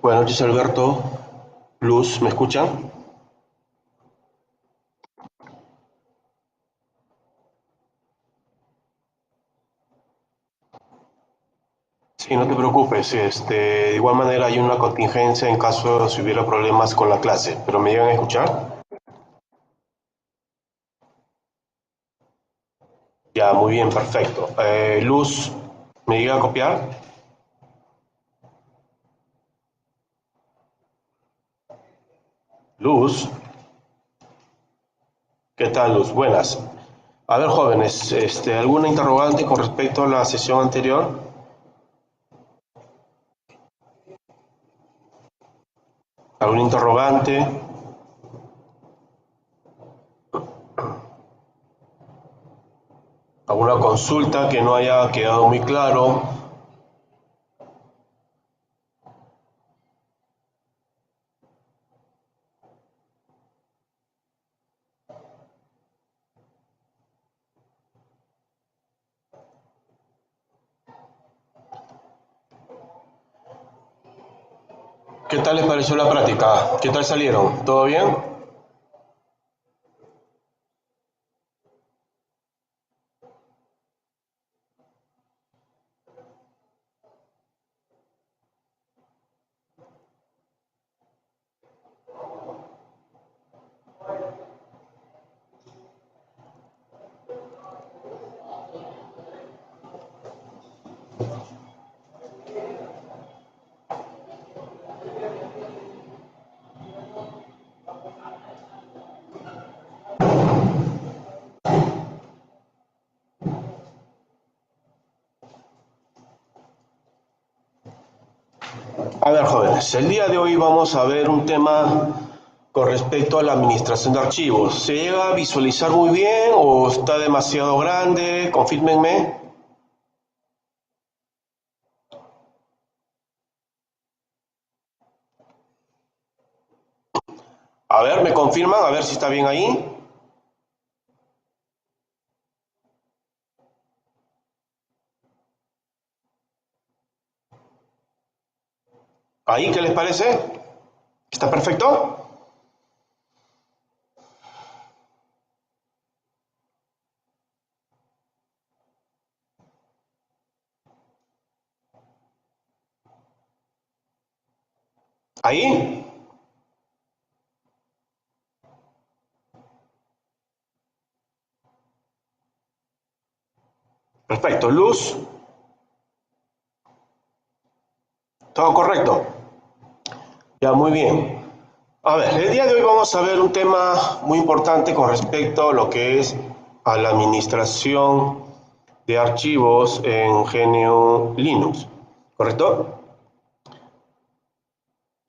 Buenas noches, Alberto. Luz, ¿me escuchan? Sí, no te preocupes. De igual manera hay una contingencia en caso de si hubiera problemas con la clase, pero ¿me llegan a escuchar? Ya, muy bien, perfecto. Luz, ¿me llega a copiar? Luz, ¿qué tal, Luz? Buenas. A ver, jóvenes, ¿alguna interrogante con respecto a la sesión anterior? ¿Algún interrogante? ¿Alguna consulta que no haya quedado muy claro? ¿Qué tal les pareció la práctica? ¿Qué tal salieron? ¿Todo bien? A ver, jóvenes, el día de hoy vamos a ver un tema con respecto a la administración de archivos. ¿Se llega a visualizar muy bien o está demasiado grande? Confírmenme. A ver, ¿me confirman? A ver si está bien ahí. ¿Ahí qué les parece? ¿Está perfecto? ¿Ahí? Perfecto. Luz, ¿todo correcto? Ya, muy bien. A ver, el día de hoy vamos a ver un tema muy importante con respecto a lo que es a la administración de archivos en GNU Linux, ¿correcto?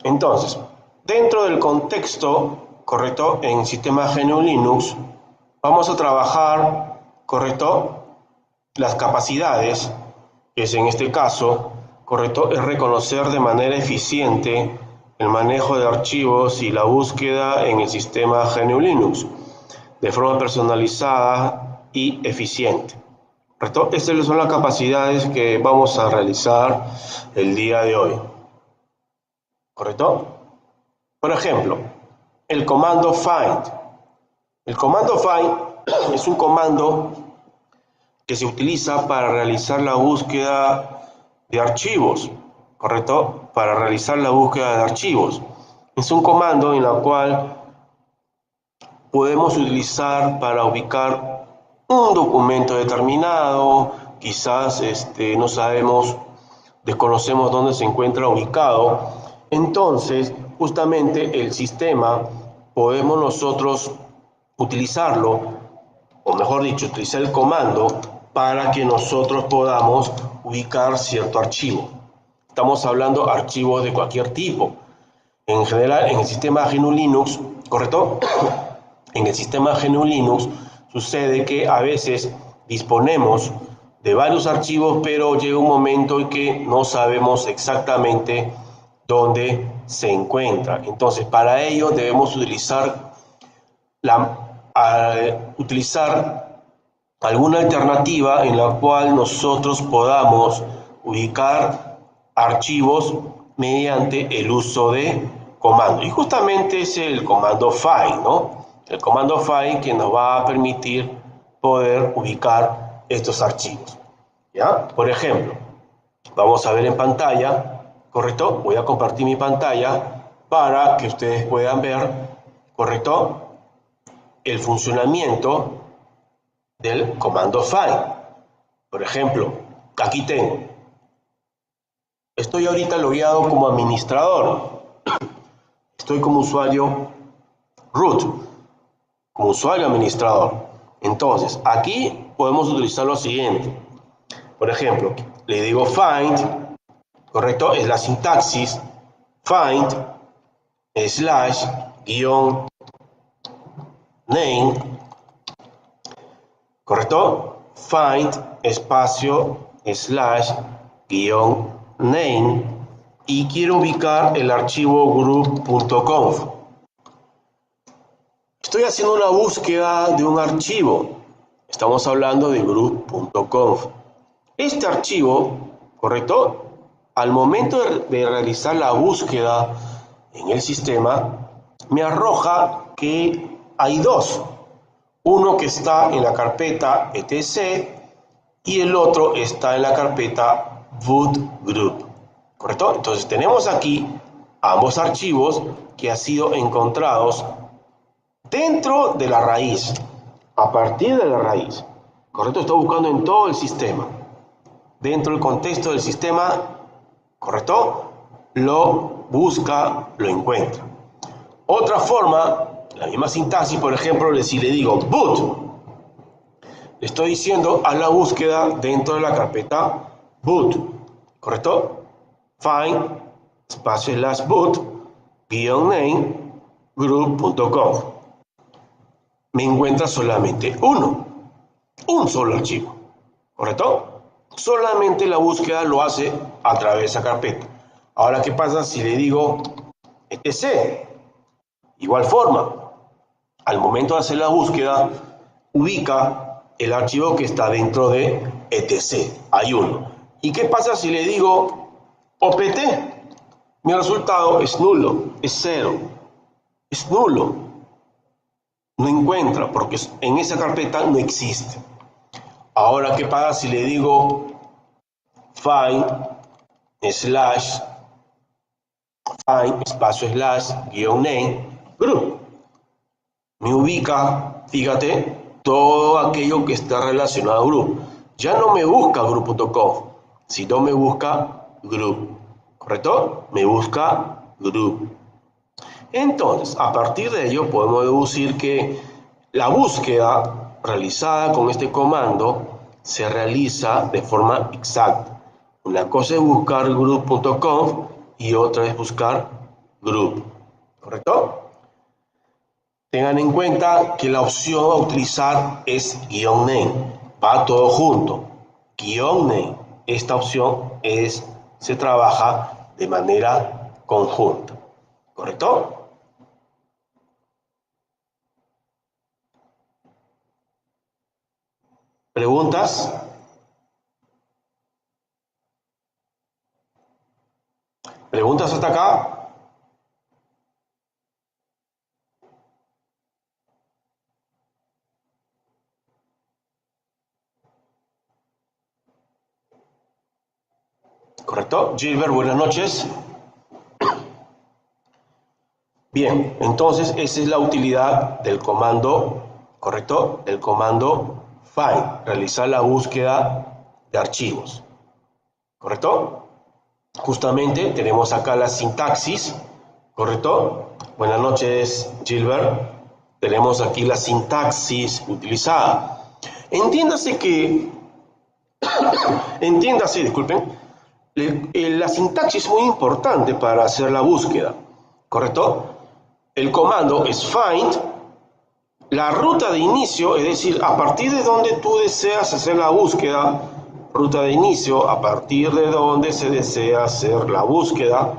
Entonces, dentro del contexto, ¿correcto? En sistema GNU Linux, vamos a trabajar, ¿correcto? Las capacidades, que es en este caso, ¿correcto? Es reconocer de manera eficiente el manejo de archivos y la búsqueda en el sistema GNU Linux, de forma personalizada y eficiente. ¿Correcto? Estas son las capacidades que vamos a realizar el día de hoy. ¿Correcto? Por ejemplo, el comando find. El comando find es un comando que se utiliza para realizar la búsqueda de archivos, ¿correcto? Para realizar la búsqueda de archivos. Es un comando en el cual podemos utilizar para ubicar un documento determinado, quizás no sabemos, desconocemos dónde se encuentra ubicado. Entonces, justamente el sistema podemos nosotros utilizarlo, o mejor dicho, utilizar el comando para que nosotros podamos ubicar cierto archivo. Estamos hablando de archivos de cualquier tipo. En general, en el sistema GNU Linux, ¿correcto? En el sistema GNU Linux sucede que a veces disponemos de varios archivos, pero llega un momento en que no sabemos exactamente dónde se encuentra. Entonces, para ello debemos utilizar alguna alternativa en la cual nosotros podamos ubicar archivos mediante el uso de comando. Y justamente es el comando find, ¿no? El comando find que nos va a permitir poder ubicar estos archivos. ¿Ya? Por ejemplo, vamos a ver en pantalla, ¿correcto? Voy a compartir mi pantalla para que ustedes puedan ver, ¿correcto?, el funcionamiento del comando find. Por ejemplo, aquí tengo. Estoy ahorita logueado como administrador. Estoy como usuario root, como usuario administrador. Entonces, aquí podemos utilizar lo siguiente. Por ejemplo, le digo find, ¿correcto? Es la sintaxis find slash guión name, ¿correcto? Find espacio slash guión name y quiero ubicar el archivo group.conf. Estoy haciendo una búsqueda de un archivo. Estamos hablando de group.conf. Este archivo, ¿correcto?, al momento de realizar la búsqueda en el sistema, me arroja que hay dos. Uno que está en la carpeta etc y el otro está en la carpeta boot group, ¿correcto? Entonces tenemos aquí ambos archivos que han sido encontrados dentro de la raíz, a partir de la raíz, ¿correcto? Estoy buscando en todo el sistema, dentro del contexto del sistema, ¿correcto? Lo busca, lo encuentra. Otra forma, la misma sintaxis, por ejemplo, si le digo boot, le estoy diciendo a la búsqueda dentro de la carpeta boot, ¿correcto? Find espacio slash boot guión name group.conf. Me encuentra solamente un solo archivo, ¿correcto? Solamente la búsqueda lo hace a través de esa carpeta. Ahora, ¿qué pasa si le digo etc? Igual forma, al momento de hacer la búsqueda, ubica el archivo que está dentro de etc. Hay uno. ¿Y qué pasa si le digo opt? Mi resultado es nulo, es cero, es nulo. No encuentra porque en esa carpeta no existe. Ahora, ¿qué pasa si le digo find slash find espacio slash guión name group? Me ubica, fíjate, todo aquello que está relacionado a group. Ya no me busca group.conf, sino me busca group, ¿correcto? Me busca group. Entonces, a partir de ello podemos deducir que la búsqueda realizada con este comando se realiza de forma exacta. Una cosa es buscar group.conf y otra es buscar group, ¿correcto? Tengan en cuenta que la opción a utilizar es guión name, va todo junto. Guión name, esta opción se trabaja de manera conjunta, ¿correcto? ¿Preguntas? ¿Preguntas hasta acá? ¿Correcto? Gilbert, buenas noches. Bien, entonces esa es la utilidad del comando, ¿correcto? Del comando find, realizar la búsqueda de archivos, ¿correcto? Justamente tenemos acá la sintaxis, ¿correcto? Buenas noches, Gilbert. Tenemos aquí la sintaxis utilizada. Disculpen, la sintaxis es muy importante para hacer la búsqueda, ¿correcto? El comando es find, la ruta de inicio, es decir, a partir de donde tú deseas hacer la búsqueda, ruta de inicio, a partir de donde se desea hacer la búsqueda,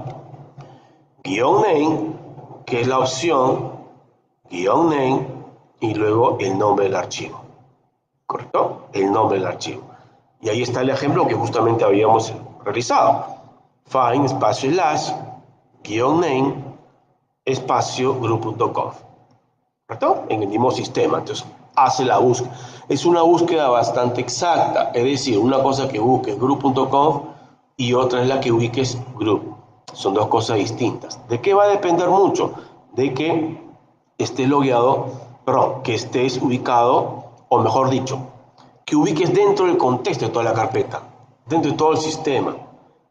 guión name, que es la opción, guión name, y luego el nombre del archivo, ¿correcto? El nombre del archivo. Y ahí está el ejemplo que justamente habíamos realizado. find espacio slash guión name espacio group.conf. ¿Correcto? En el mismo sistema. Entonces, hace la búsqueda. Es una búsqueda bastante exacta. Es decir, una cosa que busques group.conf y otra es la que ubiques group. Son dos cosas distintas. ¿De qué va a depender mucho? De que estés logueado, perdón, que estés ubicado, o mejor dicho, que ubiques dentro del contexto de toda la carpeta, dentro de todo el sistema,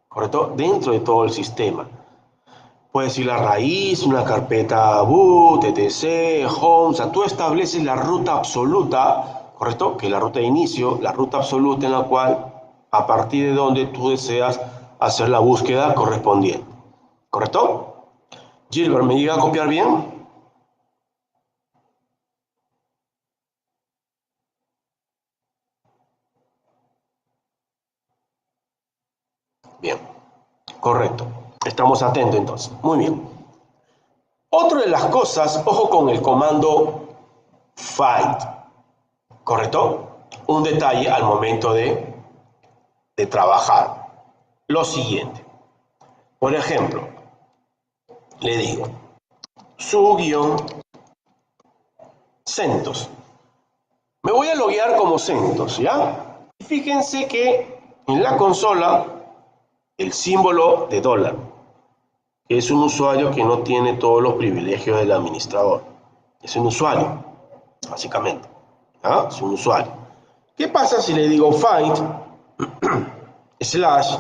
¿correcto? Dentro de todo el sistema. Puedes ir a raíz, una carpeta boot, etc, home, o sea, tú estableces la ruta absoluta, ¿correcto? Que es la ruta de inicio, la ruta absoluta en la cual, a partir de donde tú deseas hacer la búsqueda correspondiente, ¿correcto? Gilbert, ¿me llega a copiar bien? Bien, correcto. Estamos atentos entonces. Muy bien. Otra de las cosas, ojo con el comando find, ¿correcto? Un detalle al momento de trabajar. Lo siguiente. Por ejemplo, le digo, su-CentOS. Me voy a loguear como CentOS, ¿ya? Y fíjense que en la consola, el símbolo de dólar, que es un usuario que no tiene todos los privilegios del administrador. Es un usuario, básicamente. ¿Ya? Es un usuario. ¿Qué pasa si le digo find slash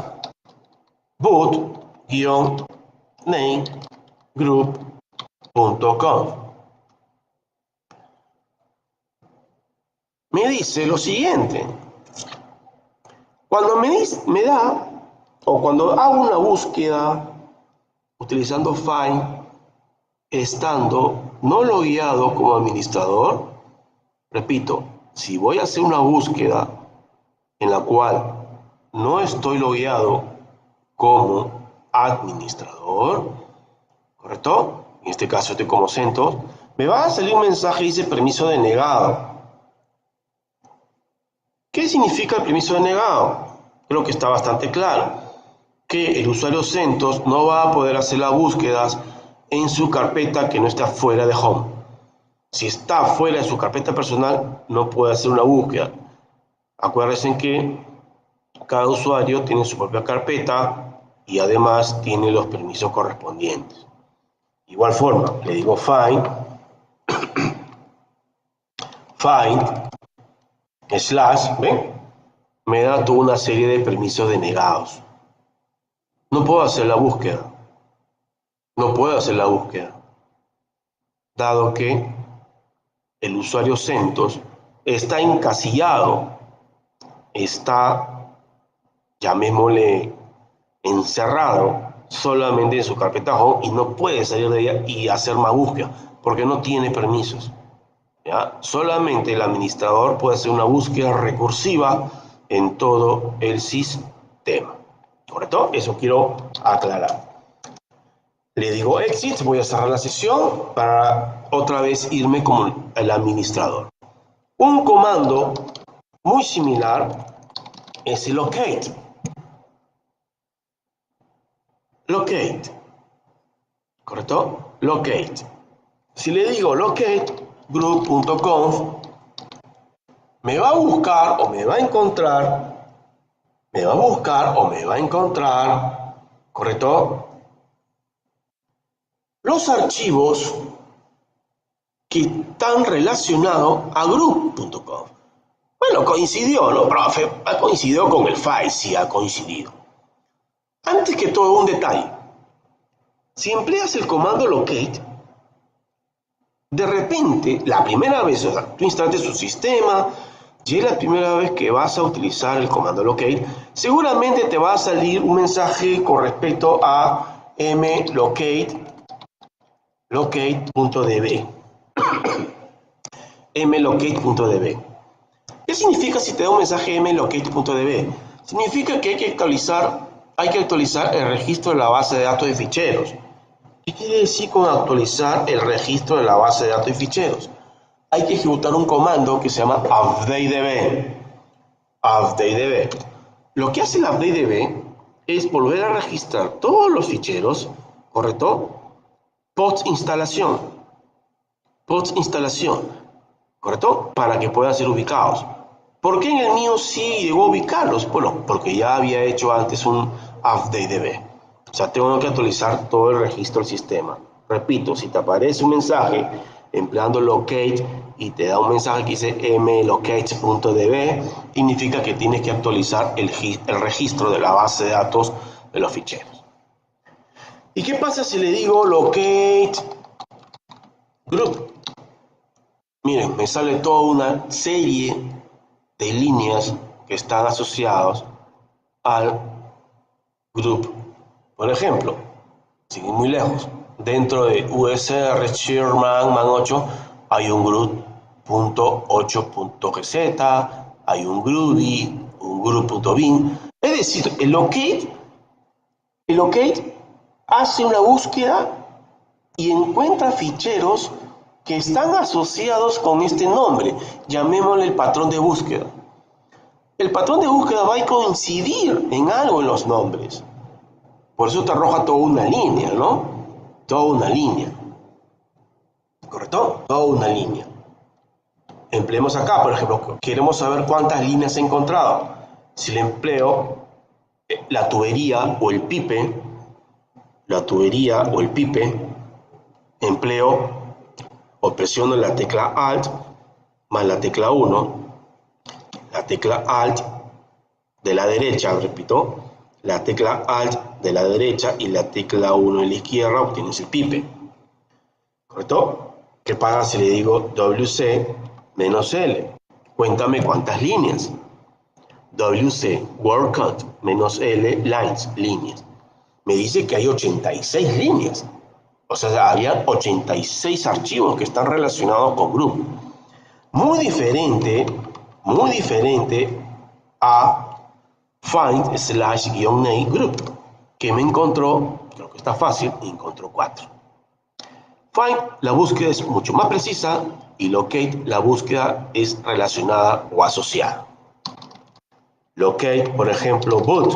boot-name group.conf? Me dice lo siguiente. Cuando me da, o cuando hago una búsqueda utilizando find, estando no logueado como administrador, repito, si voy a hacer una búsqueda en la cual no estoy logueado como administrador, ¿correcto? En este caso estoy como CentOS, me va a salir un mensaje que dice permiso denegado. ¿Qué significa el permiso denegado? Creo que está bastante claro. Que el usuario CentOS no va a poder hacer las búsquedas en su carpeta que no está fuera de Home. Si está fuera de su carpeta personal, no puede hacer una búsqueda. Acuérdense que cada usuario tiene su propia carpeta y además tiene los permisos correspondientes. De igual forma, le digo find slash, ¿ven? Me da toda una serie de permisos denegados. No puedo hacer la búsqueda. No puedo hacer la búsqueda. Dado que el usuario CentOS está encasillado, está, llamémosle, encerrado solamente en su carpeta Home y no puede salir de ella y hacer más búsqueda porque no tiene permisos. ¿Ya? Solamente el administrador puede hacer una búsqueda recursiva en todo el sistema. ¿Correcto? Eso quiero aclarar. Le digo exit, voy a cerrar la sesión para otra vez irme como el administrador. Un comando muy similar es el locate. Locate. ¿Correcto? Locate. Si le digo locate group.conf, me va a buscar o me va a encontrar, ¿correcto? Los archivos que están relacionados a group.conf. Bueno, coincidió, ¿no, profe? Ha coincidido con el file, sí ha coincidido. Antes que todo, un detalle. Si empleas el comando locate, de repente, la primera vez, o sea, tú instalaste su sistema, y es la primera vez que vas a utilizar el comando locate, seguramente te va a salir un mensaje con respecto a mlocate.db. mlocate.db. ¿Qué significa si te da un mensaje mlocate.db? Significa que hay que actualizar el registro de la base de datos de ficheros. ¿Qué quiere decir con actualizar el registro de la base de datos de ficheros? Hay que ejecutar un comando que se llama updatedb. Lo que hace el updatedb es volver a registrar todos los ficheros, ¿correcto? Post instalación, ¿correcto? Para que puedan ser ubicados. ¿Por qué en el mío sí llegó a ubicarlos? Bueno, porque ya había hecho antes un update DB. O sea, tengo que actualizar todo el registro del sistema. Repito, si te aparece un mensaje empleando locate y te da un mensaje que dice mlocate.db, significa que tienes que actualizar el registro de la base de datos de los ficheros. ¿Y qué pasa si le digo locate group? Miren, me sale toda una serie de líneas que están asociados al group. Por ejemplo, sin ir muy lejos, dentro de USR Sherman Man 8 hay un group .8.gz, hay un Groovy, un group.bin. Es decir, el locate hace una búsqueda y encuentra ficheros que están asociados con este nombre. Llamémosle el patrón de búsqueda. El patrón de búsqueda va a coincidir en algo en los nombres. Por eso te arroja toda una línea, ¿no? Toda una línea. ¿Correcto? Toda una línea. Empleemos acá, por ejemplo, queremos saber cuántas líneas he encontrado. Si le empleo la tubería o el pipe, empleo o presiono la tecla Alt más la tecla 1, la tecla Alt de la derecha, repito, la tecla Alt de la derecha y la tecla 1 en la izquierda, obtienes el pipe. ¿Correcto? ¿Qué pasa si le digo WC-L? Cuéntame cuántas líneas. WC WordCount-L lines, líneas. Me dice que hay 86 líneas. O sea, había 86 archivos que están relacionados con group. Muy diferente a find/-name group, que me encontró, creo que está fácil, encontró 4. Find, la búsqueda es mucho más precisa, y locate, la búsqueda es relacionada o asociada. Locate, por ejemplo, boot.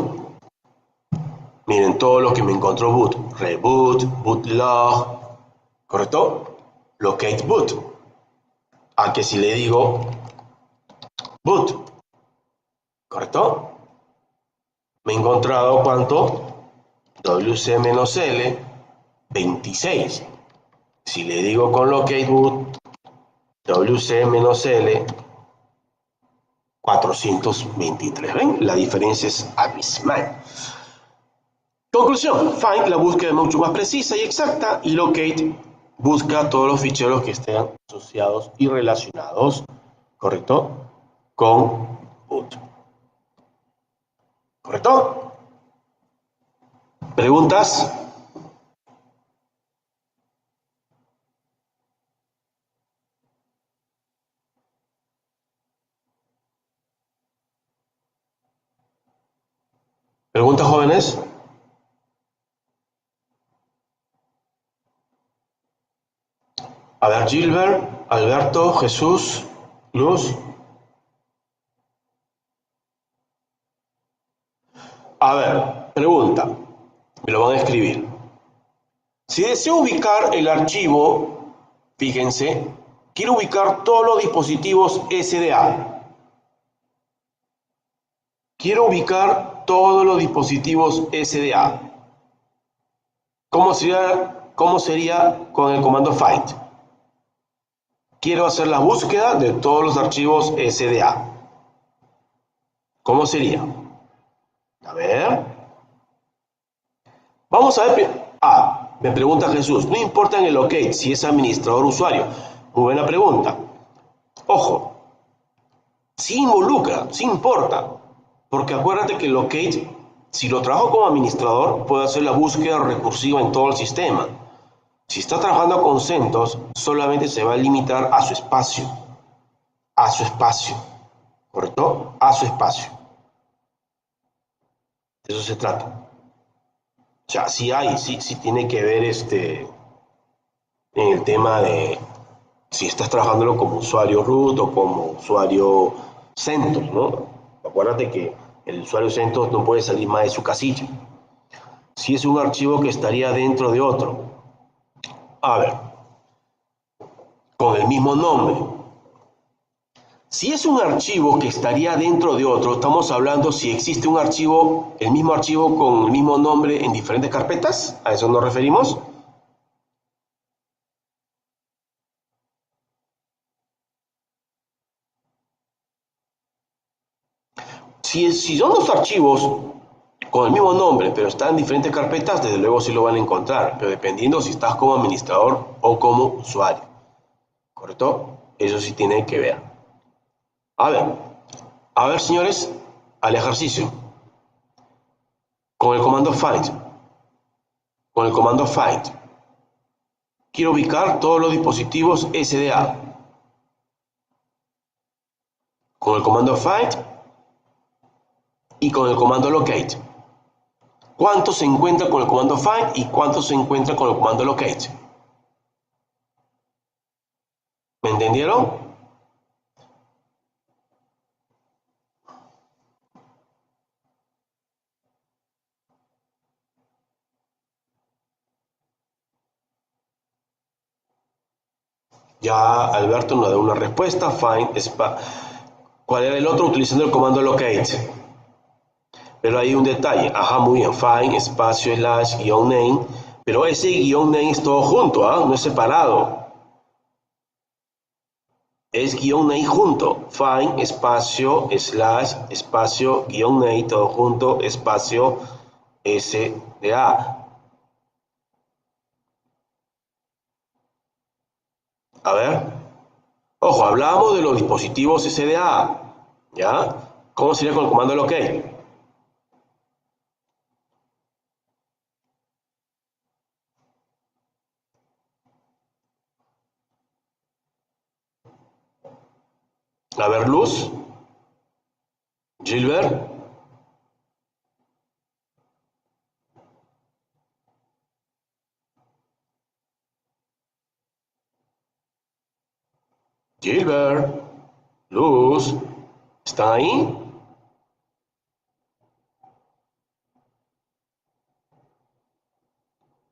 Miren todo lo que me encontró boot. Reboot, bootlog, ¿correcto? Locate boot. A que si le digo boot, ¿correcto? Me he encontrado ¿cuánto? WC-L 26. Si le digo con locate boot, WC-L 423. ¿Ven? La diferencia es abismal. Conclusión, find, la búsqueda es mucho más precisa y exacta, y locate busca todos los ficheros que estén asociados y relacionados, ¿correcto?, con boot. ¿Correcto? ¿Preguntas? ¿Preguntas, jóvenes? A ver, Gilbert, Alberto, Jesús, Luz. A ver, pregunta. Me lo van a escribir. Si deseo ubicar el archivo, fíjense, quiero ubicar todos los dispositivos SDA. Quiero ubicar todos los dispositivos SDA. ¿Cómo sería con el comando find? Quiero hacer la búsqueda de todos los archivos SDA. ¿Cómo sería? A ver. Vamos a ver. Me pregunta Jesús. No importa en el locate si es administrador o usuario. Muy buena pregunta. Ojo. Sí involucra, sí importa. Porque acuérdate que el locate, si lo trabajo como administrador, puedo hacer la búsqueda recursiva en todo el sistema. Si está trabajando con CentOS, solamente se va a limitar a su espacio. A su espacio. ¿Correcto? A su espacio. De eso se trata. O sea, sí tiene que ver en el tema de si estás trabajándolo como usuario root o como usuario CentOS, ¿no? Acuérdate que El usuario CentOS no puede salir más de su casilla. Si es un archivo que estaría dentro de otro. A ver, con el mismo nombre. Si es un archivo que estaría dentro de otro, estamos hablando si existe un archivo, el mismo archivo con el mismo nombre en diferentes carpetas. ¿A eso nos referimos? Si son dos archivos con el mismo nombre, pero están en diferentes carpetas, desde luego sí lo van a encontrar, pero dependiendo si estás como administrador o como usuario. ¿Correcto? Eso sí tiene que ver. A ver señores, al ejercicio. Con el comando find. Con el comando find. Quiero ubicar todos los dispositivos SDA. Con el comando find y con el comando locate. ¿Cuántos se encuentra con el comando find y cuántos se encuentra con el comando locate? ¿Me entendieron? Ya Alberto nos da una respuesta. Find, ¿cuál era el otro? Utilizando el comando locate. Pero hay un detalle. Ajá, muy bien. Find, espacio, slash, guión name. Pero ese guión name es todo junto, ¿ah? No es separado. Es guión name junto. Find, espacio, slash, espacio, guión name, todo junto, espacio, SDA. A ver. Ojo, hablábamos de los dispositivos SDA. ¿Ya? ¿Cómo sería con el comando locate? A ver, Luz. Gilbert. Gilbert. Luz. ¿Están ahí?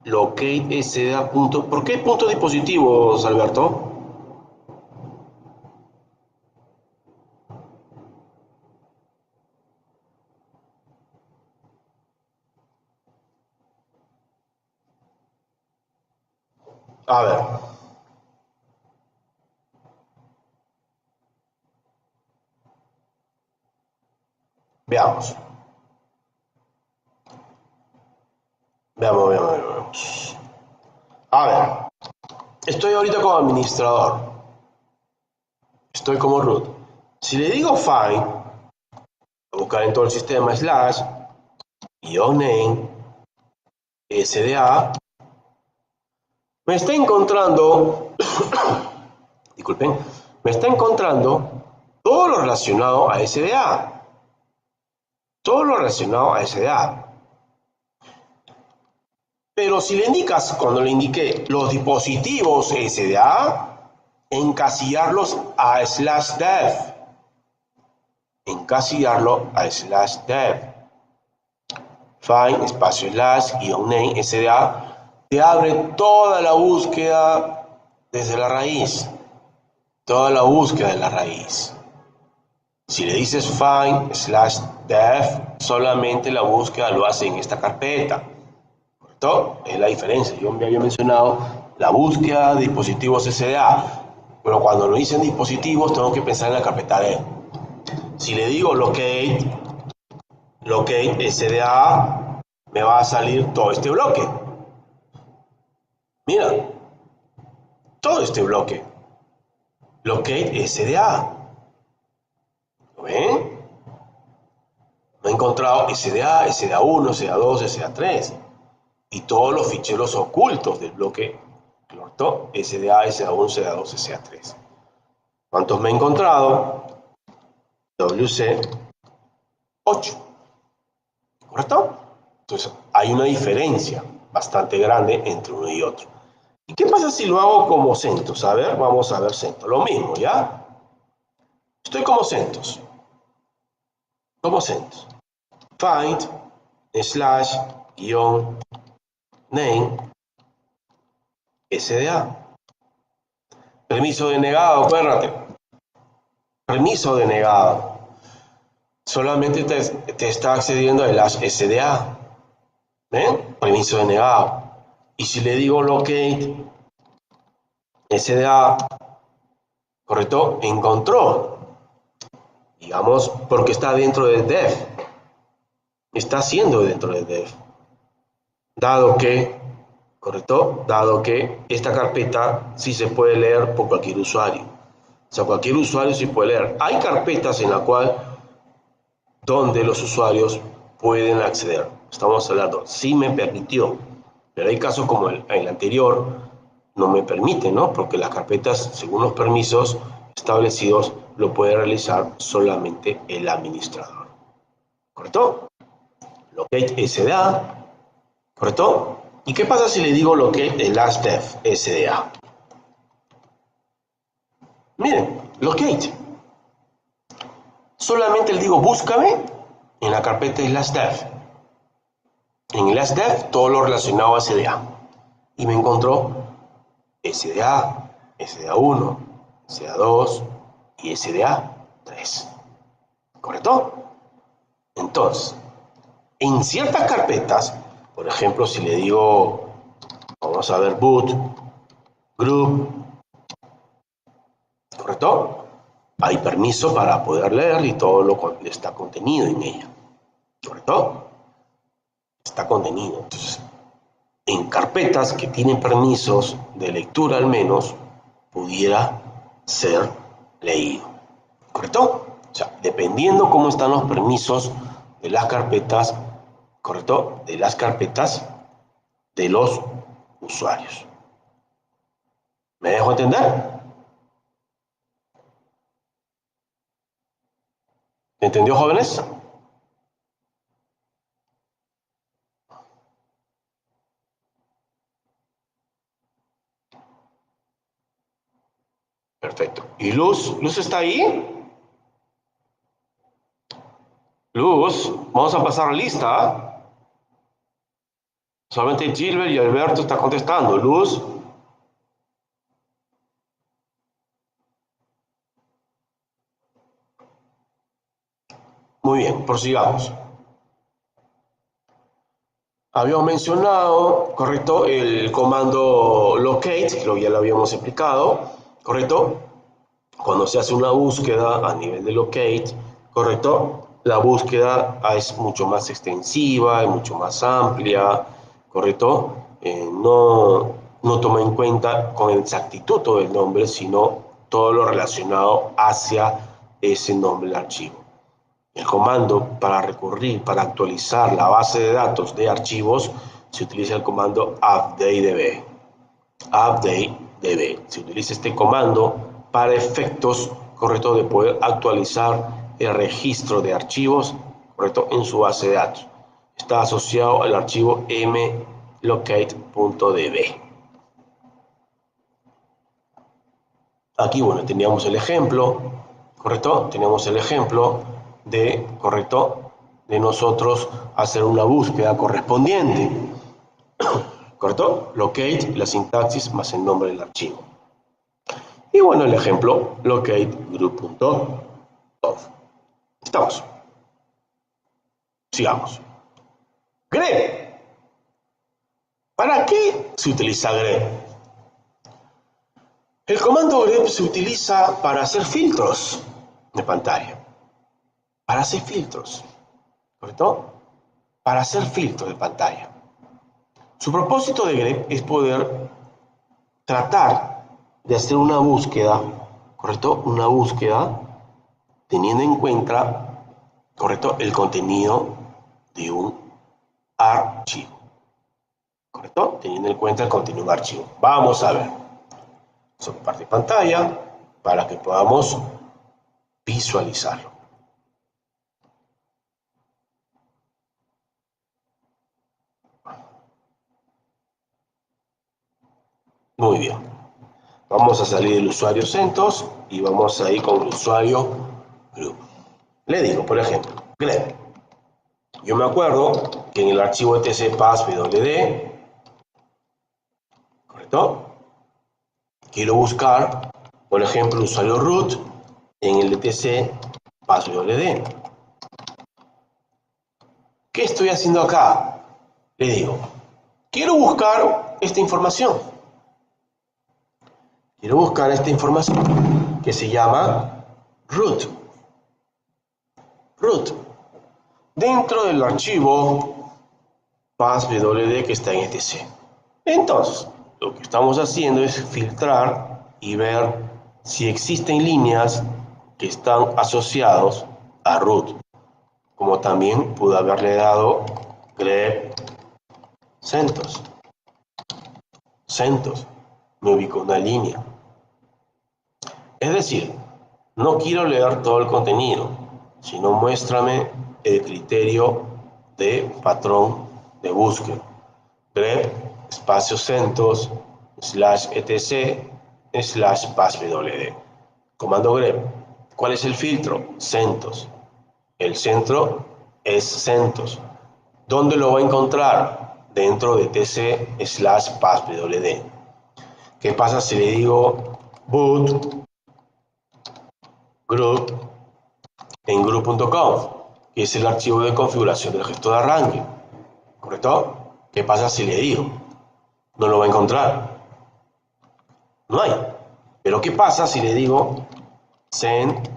Locate SDA punto. ¿Por qué puntos dispositivos, Alberto? A ver. Veamos. Veamos. A ver. Estoy ahorita como administrador. Estoy como root. Si le digo find, buscar en todo el sistema slash, name, SDA, me está encontrando, disculpen, me está encontrando todo lo relacionado a SDA. Todo lo relacionado a SDA. Pero si le indicas, cuando le indiqué los dispositivos SDA, encasillarlos a /dev. Encasillarlo a /dev. Find, espacio slash, guión name, SDA, te abre toda la búsqueda desde la raíz. Toda la búsqueda de la raíz. Si le dices find /dev, solamente la búsqueda lo hace en esta carpeta. ¿Correcto? Es la diferencia. Yo me había mencionado la búsqueda de dispositivos SDA. Pero cuando lo dicen dispositivos, tengo que pensar en la carpeta D. Si le digo locate SDA, me va a salir todo este bloque. Mira, todo este bloque. Locate SDA. ¿Lo ven? Me he encontrado SDA, SDA1, SDA2, SDA3 y todos los ficheros ocultos del bloque, ¿correcto? SDA, SDA1, SDA2, SDA3. ¿Cuántos me he encontrado? WC 8. ¿Correcto? Entonces, hay una diferencia bastante grande entre uno y otro. ¿Y qué pasa si lo hago como CentOS? A ver, vamos a ver CentOS. Lo mismo, ¿ya? Estoy como CentOS. Como CentOS. find slash guión name SDA. Permiso denegado, acuérdate. Permiso denegado. Solamente te está accediendo el hash SDA. ¿Ven? Permiso denegado. Y si le digo locate SDA, correcto, encontró. Digamos, porque está dentro de def. Está haciendo dentro de def. Dado que, correcto, dado que esta carpeta sí se puede leer por cualquier usuario. O sea, cualquier usuario sí puede leer. Hay carpetas en la cual donde los usuarios pueden acceder. Estamos hablando, sí me permitió, pero hay casos como el anterior, no me permite, ¿no? Porque las carpetas, según los permisos establecidos, lo puede realizar solamente el administrador. ¿Correcto? Locate SDA, ¿correcto? ¿Y qué pasa si le digo locate el last def SDA? Miren, locate. Solamente le digo búscame en la carpeta de last def. En el last def todo lo relacionado a SDA. Y me encontró SDA, SDA1, SDA2 y SDA3. ¿Correcto? Entonces, en ciertas carpetas, por ejemplo, si le digo, vamos a ver boot, group, ¿correcto? Hay permiso para poder leer y todo lo que está contenido en ella. ¿Correcto? Está contenido. Entonces, en carpetas que tienen permisos de lectura al menos, pudiera ser leído. ¿Correcto? O sea, dependiendo cómo están los permisos de las carpetas, ¿correcto? De las carpetas de los usuarios. ¿Me dejo entender? ¿Entendió, jóvenes? Perfecto. ¿Y Luz? ¿Luz está ahí? Luz, vamos a pasar lista. Solamente Gilbert y Alberto están contestando. Luz. Muy bien, prosigamos. Habíamos mencionado, correcto, el comando locate, que ya lo habíamos explicado, correcto. Cuando se hace una búsqueda a nivel de locate, correcto, la búsqueda es mucho más extensiva, es mucho más amplia, correcto. No toma en cuenta con exactitud todo el nombre, sino todo lo relacionado hacia ese nombre del archivo. El comando para recurrir, para actualizar la base de datos de archivos, se utiliza el comando updatedb. Updatedb. Se utiliza este comando para efectos, correcto, de poder actualizar el registro de archivos, correcto, en su base de datos. Está asociado al archivo mlocate.db. Aquí, bueno, teníamos el ejemplo, correcto, teníamos el ejemplo de, correcto, de nosotros hacer una búsqueda correspondiente, correcto, locate, la sintaxis más el nombre del archivo. Y bueno, el ejemplo, locate group.conf. Estamos. Sigamos. grep. ¿Para qué se utiliza grep? El comando grep se utiliza para hacer filtros de pantalla. Para hacer filtros, ¿correcto? Para hacer filtros de pantalla. Su propósito de grep es poder tratar de hacer una búsqueda, ¿correcto? Una búsqueda teniendo en cuenta, ¿correcto? El contenido de un archivo, ¿correcto? Teniendo en cuenta el contenido de un archivo. Vamos a ver. Sobre parte de pantalla para que podamos visualizarlo. Muy bien. Vamos a salir del usuario CentOS y vamos a ir con el usuario group. Le digo, por ejemplo, grep. Yo me acuerdo que en el archivo etc pass.wd, ¿correcto? Quiero buscar, por ejemplo, usuario root en el etc pass.wd. ¿Qué estoy haciendo acá? Le digo, quiero buscar esta información. Quiero buscar esta información que se llama root. Root. Dentro del archivo pass.wd que está en etc. Entonces, lo que estamos haciendo es filtrar y ver si existen líneas que están asociados a root. Como también pude haberle dado grep CentOS. CentOS me ubicó una línea. Es decir, no quiero leer todo el contenido, sino muéstrame el criterio de patrón de búsqueda. Grep espacio CentOS /etc /pass.wd. Comando grep. ¿Cuál es el filtro? CentOS. El centro es CentOS. ¿Dónde lo va a encontrar? Dentro de tc/pass.wd. ¿Qué pasa si le digo boot group en group.conf, que es el archivo de configuración del gesto de arranque? ¿Correcto? ¿Qué pasa si le digo? No lo va a encontrar. No hay. Pero ¿qué pasa si le digo CentOS?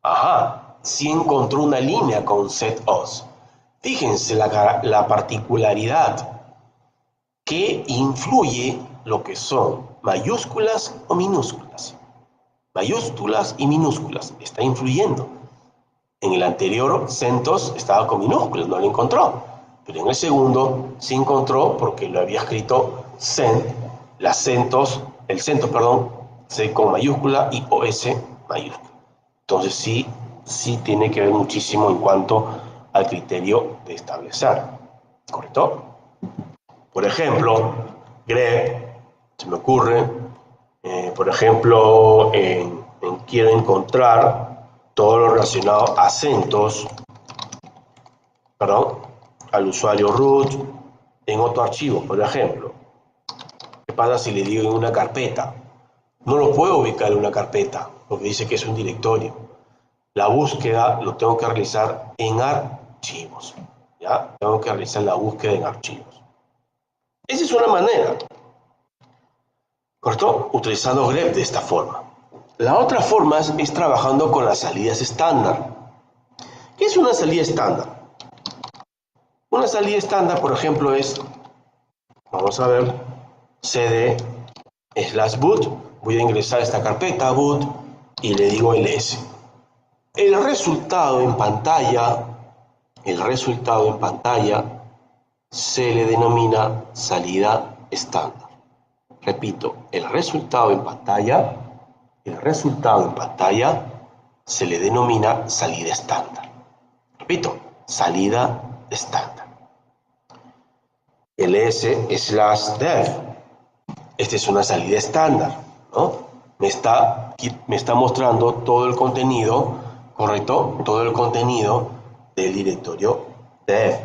Ajá, sí encontró una línea con CentOS. Fíjense la particularidad que influye lo que son mayúsculas o minúsculas. Mayúsculas y minúsculas. Está influyendo. En el anterior, CentOS estaba con minúsculas, no lo encontró. Pero en el segundo sí encontró porque lo había escrito Cent, el CentOS, perdón, C con mayúscula y OS mayúscula. Entonces sí tiene que ver muchísimo en cuanto al criterio de establecer. ¿Correcto? Por ejemplo, grep, se me ocurre, por ejemplo, quiero encontrar todo lo relacionado a CentOS, perdón, al usuario root en otro archivo, por ejemplo. ¿Qué pasa si le digo en una carpeta? No lo puedo ubicar en una carpeta, porque dice que es un directorio. La búsqueda lo tengo que realizar en archivos. ¿Ya? Tengo que realizar la búsqueda en archivos. Esa es una manera, ¿correcto? Utilizando grep de esta forma. La otra forma es trabajando con las salidas estándar. ¿Qué es una salida estándar? Una salida estándar, por ejemplo, es, vamos a ver, cd/boot. Voy a ingresar a esta carpeta boot y le digo ls. El resultado en pantalla se le denomina salida estándar. Repito, el resultado en pantalla se le denomina salida estándar. Repito, salida estándar. ls/dev. Esta es una salida estándar, ¿no? Me está mostrando todo el contenido, ¿correcto? Todo el contenido del directorio dev.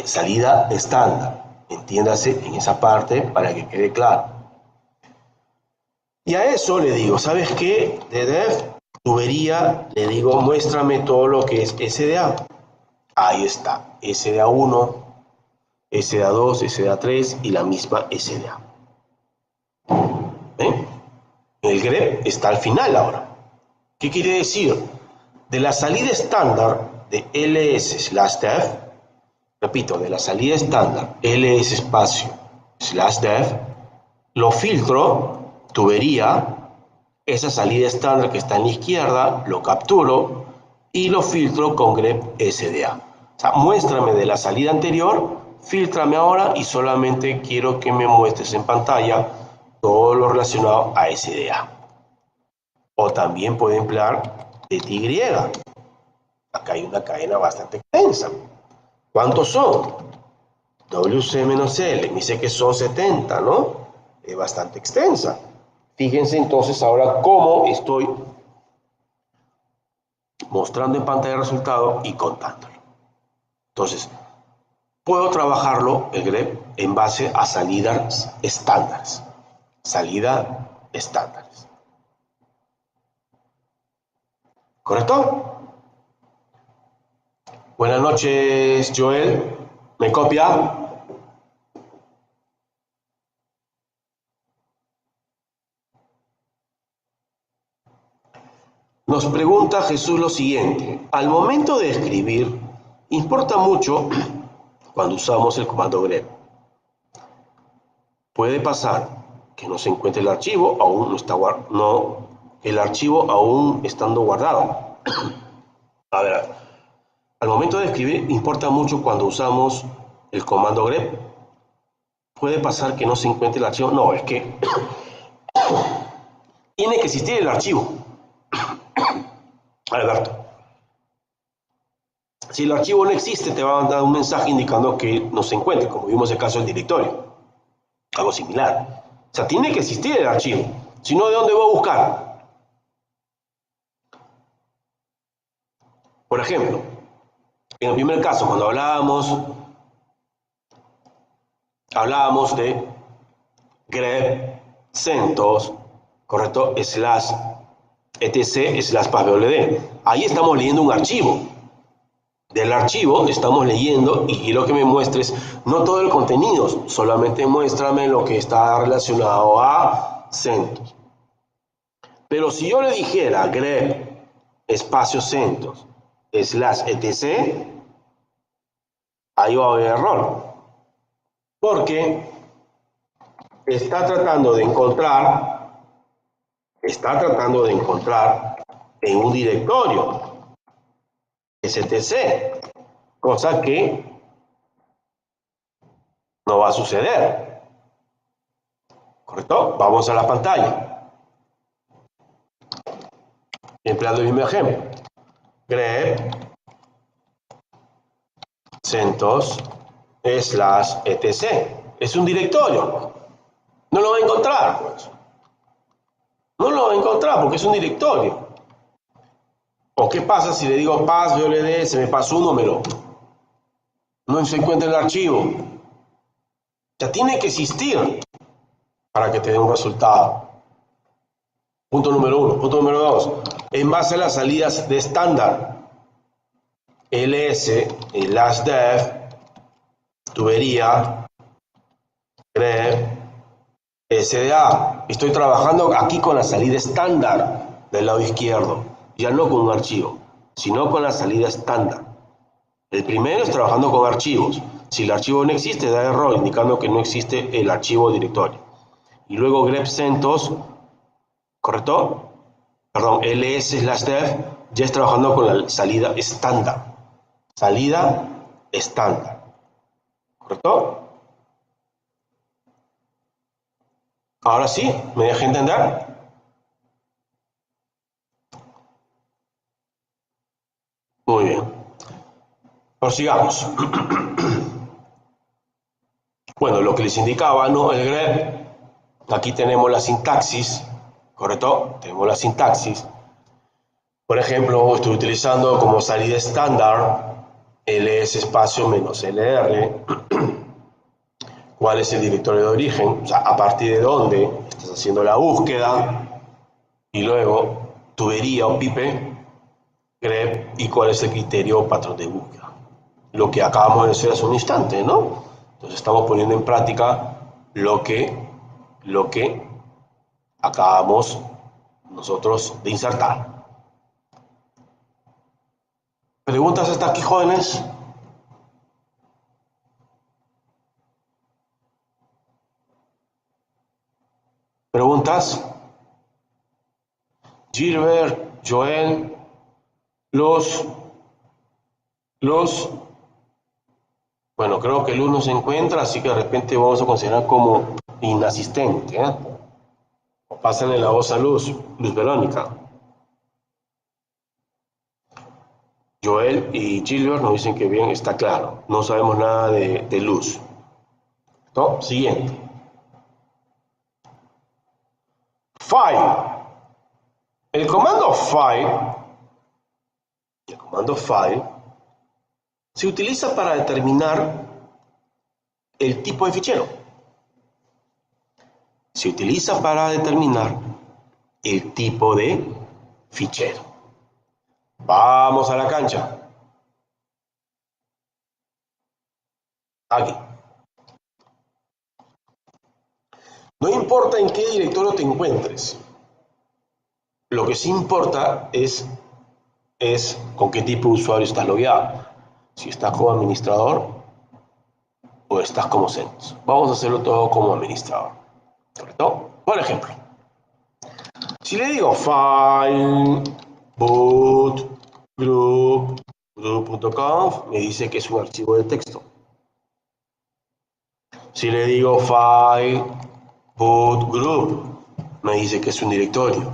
Salida estándar. Entiéndase en esa parte para que quede claro. Y a eso le digo, ¿sabes qué? De dev, tubería, le digo, muéstrame todo lo que es SDA. Ahí está, SDA1, SDA2, SDA3 y la misma SDA. El grep está al final ahora. ¿Qué quiere decir? De la salida estándar de ls/dev, repito, de la salida estándar ls/dev, lo filtro, tubería, esa salida estándar que está en la izquierda, lo capturo y lo filtro con grep SDA. O sea, muéstrame de la salida anterior, fíltrame ahora y solamente quiero que me muestres en pantalla todo lo relacionado a SDA. O también puede emplear TTY. Acá hay una cadena bastante extensa. ¿Cuántos son? WC-L, me dice que son 70, ¿no? Es bastante extensa. Fíjense entonces ahora cómo estoy mostrando en pantalla el resultado y contándolo. Entonces, puedo trabajarlo, el grep, en base a salidas estándares. Salida estándares. ¿Correcto? Buenas noches, Joel. ¿Me copia? Nos pregunta Jesús lo siguiente. Al momento de escribir, importa mucho cuando usamos el comando grep. Puede pasar que no se encuentre el archivo, aún no está el archivo aún estando guardado. A ver, al momento de escribir importa mucho cuando usamos el comando grep. Puede pasar que no se encuentre el archivo. No, es que tiene que existir el archivo. Alberto, si el archivo no existe, te va a mandar un mensaje indicando que no se encuentra, como vimos el caso del directorio. Algo similar. O sea, tiene que existir el archivo. Si no, ¿de dónde voy a buscar? Por ejemplo, en el primer caso, cuando hablábamos de grep CentOS, correcto, slash etc slash passwd. Ahí estamos leyendo un archivo. Del archivo estamos leyendo y lo que me muestres no todo el contenido, solamente muéstrame lo que está relacionado a CentOS. Pero si yo le dijera grep espacio CentOS slash etc, ahí va a haber error. Porque está tratando de encontrar en un directorio STC, cosa que no va a suceder. ¿Correcto? Vamos a la pantalla. Empleando el mismo ejemplo. Grep CentOS slash etc. Es un directorio. No lo va a encontrar, pues. No lo va a encontrar porque es un directorio. ¿O qué pasa si le digo passwd, se me pasó un número? No se encuentra el archivo. Ya tiene que existir para que te dé un resultado. Punto número 1. Punto número 2. En base a las salidas de estándar, ls, slash dev, tubería, grep, SDA. Estoy trabajando aquí con la salida estándar del lado izquierdo, ya no con un archivo, sino con la salida estándar. El primero es trabajando con archivos. Si el archivo no existe, da error, indicando que no existe el archivo directorio. Y luego grep CentOS, ¿correcto? Perdón, ls/dev, ya es trabajando con la salida estándar. Salida estándar. ¿Correcto? Ahora sí, ¿me deja entender? Muy bien. Prosigamos. Bueno, lo que les indicaba, ¿no? El grep, aquí tenemos la sintaxis, ¿correcto? Tenemos la sintaxis. Por ejemplo, estoy utilizando como salida estándar ls espacio menos lr. ¿Cuál es el directorio de origen? O sea, a partir de dónde estás haciendo la búsqueda. Y luego, tubería o pipe, grep, y cuál es el criterio o patrón de búsqueda. Lo que acabamos de hacer hace un instante, ¿no? Entonces estamos poniendo en práctica lo que acabamos nosotros de insertar. ¿Preguntas hasta aquí, jóvenes? ¿Preguntas? Gilbert, Joel, Luz. Bueno, creo que Luz no se encuentra, así que de repente vamos a considerar como inasistente, ¿eh? Pásenle la voz a Luz Verónica. Joel y Gilbert nos dicen que bien, está claro. No sabemos nada de Luz. ¿No? Siguiente. File. El comando file comando file, se utiliza para determinar el tipo de fichero. Se utiliza para determinar el tipo de fichero. Vamos a la cancha. Aquí. No importa en qué directorio te encuentres. Lo que sí importa es con qué tipo de usuario estás logueado. Si estás como administrador o estás como CentOS. Vamos a hacerlo todo como administrador. ¿Correcto? Por ejemplo, si le digo file boot group.conf, me dice que es un archivo de texto. Si le digo file boot group, me dice que es un directorio.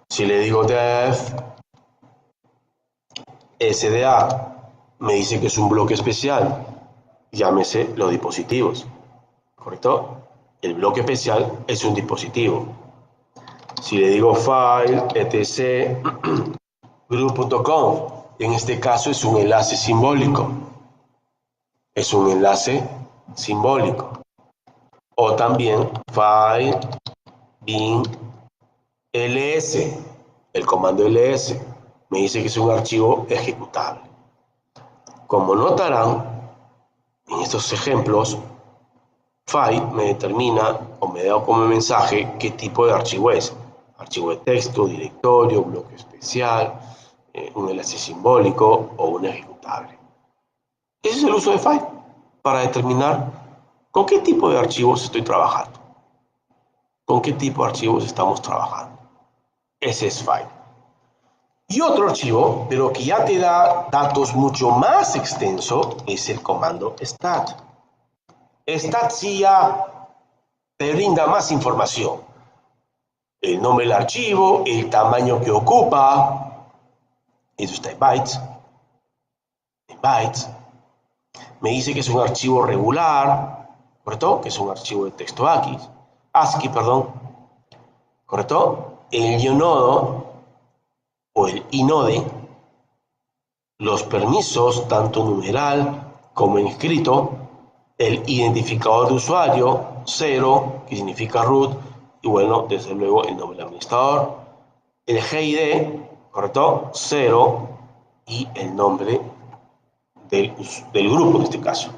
Si le digo def SDA, me dice que es un bloque especial, llámese los dispositivos, ¿correcto? El bloque especial es un dispositivo. Si le digo file etc group.conf, en este caso es un enlace simbólico. Es un enlace simbólico. O también file bin ls, el comando ls, me dice que es un archivo ejecutable. Como notarán, en estos ejemplos, file me determina o me da como mensaje qué tipo de archivo es. Archivo de texto, directorio, bloque especial, un enlace simbólico o un ejecutable. Ese es el uso de file para determinar con qué tipo de archivos estoy trabajando. Con qué tipo de archivos estamos trabajando. Ese es file. Y otro archivo, pero que ya te da datos mucho más extenso, es el comando stat. Stat sí ya te brinda más información. El nombre del archivo, el tamaño que ocupa, eso está en bytes. En bytes. Me dice que es un archivo regular, ¿correcto? Que es un archivo de texto ASCII, perdón, ¿correcto? El inodo o el inode, los permisos, tanto numeral como en escrito, el identificador de usuario, 0, que significa root, y bueno, desde luego el nombre del administrador, el GID, ¿correcto? 0, y el nombre del grupo en este caso.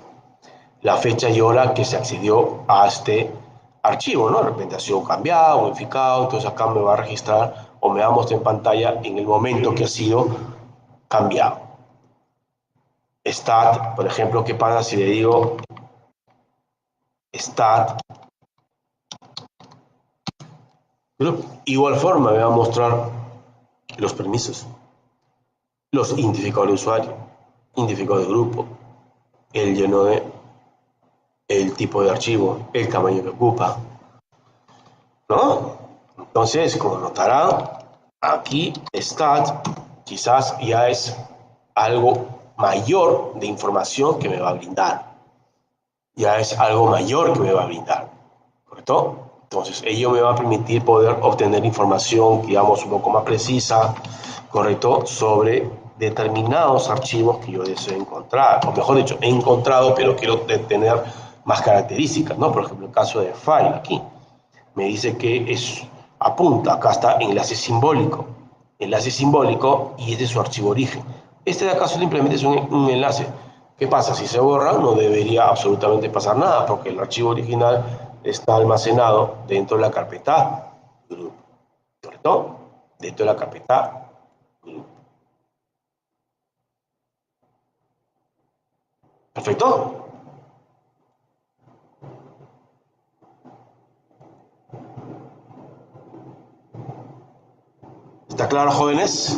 La fecha y hora que se accedió a este archivo, ¿no? De repente ha sido cambiado, modificado, entonces acá me va a registrar o me va a mostrar en pantalla en el momento que ha sido cambiado. Stat, por ejemplo, ¿qué pasa si le digo stat group? Igual forma me va a mostrar los permisos, los identificadores de usuario, identificador de grupo, el lleno de, el tipo de archivo, el tamaño que ocupa, ¿no? Entonces, como notarán, aquí stat quizás ya es algo mayor de información que me va a brindar. Ya es algo mayor que me va a brindar, ¿correcto? Entonces, ello me va a permitir poder obtener información, digamos, un poco más precisa, ¿correcto? Sobre determinados archivos que yo deseo encontrar, o mejor dicho, he encontrado, pero quiero tener más características, ¿no? Por ejemplo, el caso de file aquí, me dice que apunta, acá está, enlace simbólico, y este es su archivo origen. Este de acá simplemente es un enlace. ¿Qué pasa? Si se borra, no debería absolutamente pasar nada, porque el archivo original está almacenado dentro de la carpeta group, ¿correcto? Dentro de la carpeta group. ¿Perfecto? ¿Está claro, jóvenes?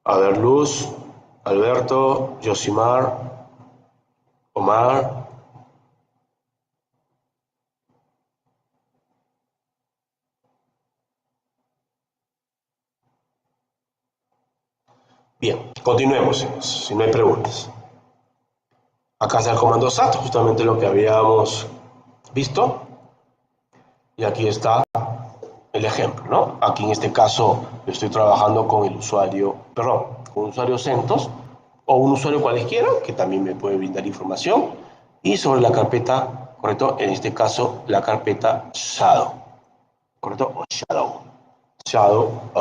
A ver, Luz, Alberto, Josimar, Omar. Bien, continuemos si no hay preguntas. Acá está el comando SAT, justamente lo que habíamos visto. Y aquí está el ejemplo, ¿no? Aquí en este caso yo estoy trabajando con el usuario, perdón, con un usuario CentOS o un usuario cualquiera que también me puede brindar información y sobre la carpeta, ¿correcto? En este caso, la carpeta Shadow, ¿correcto? O Shadow. Shadow.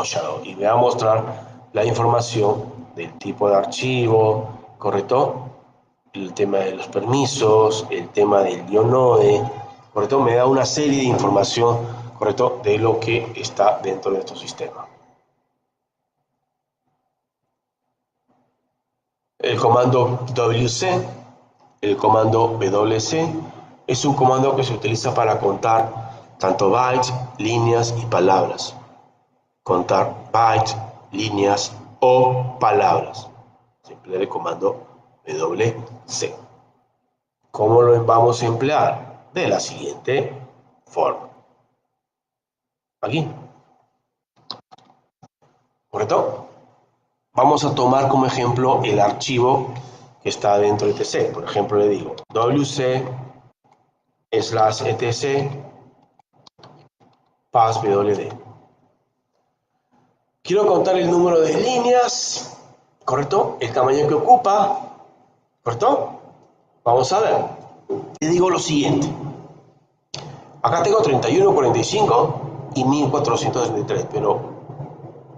Y me va a mostrar la información del tipo de archivo, ¿correcto? El tema de los permisos, el tema del IONODE, ¿correcto? Me da una serie de información, ¿correcto? De lo que está dentro de nuestro sistema. El comando WC, el comando WC, es un comando que se utiliza para contar tanto bytes, líneas y palabras. Contar bytes, líneas o palabras. Se emplea el comando WC. ¿Cómo lo vamos a emplear? De la siguiente forma. Aquí. ¿Correcto? Vamos a tomar como ejemplo el archivo que está dentro de etc. Por ejemplo, le digo wc/etc passwd. Quiero contar el número de líneas, ¿correcto? El tamaño que ocupa, ¿correcto? Vamos a ver. Le digo lo siguiente. Acá tengo 3145 y 1433, pero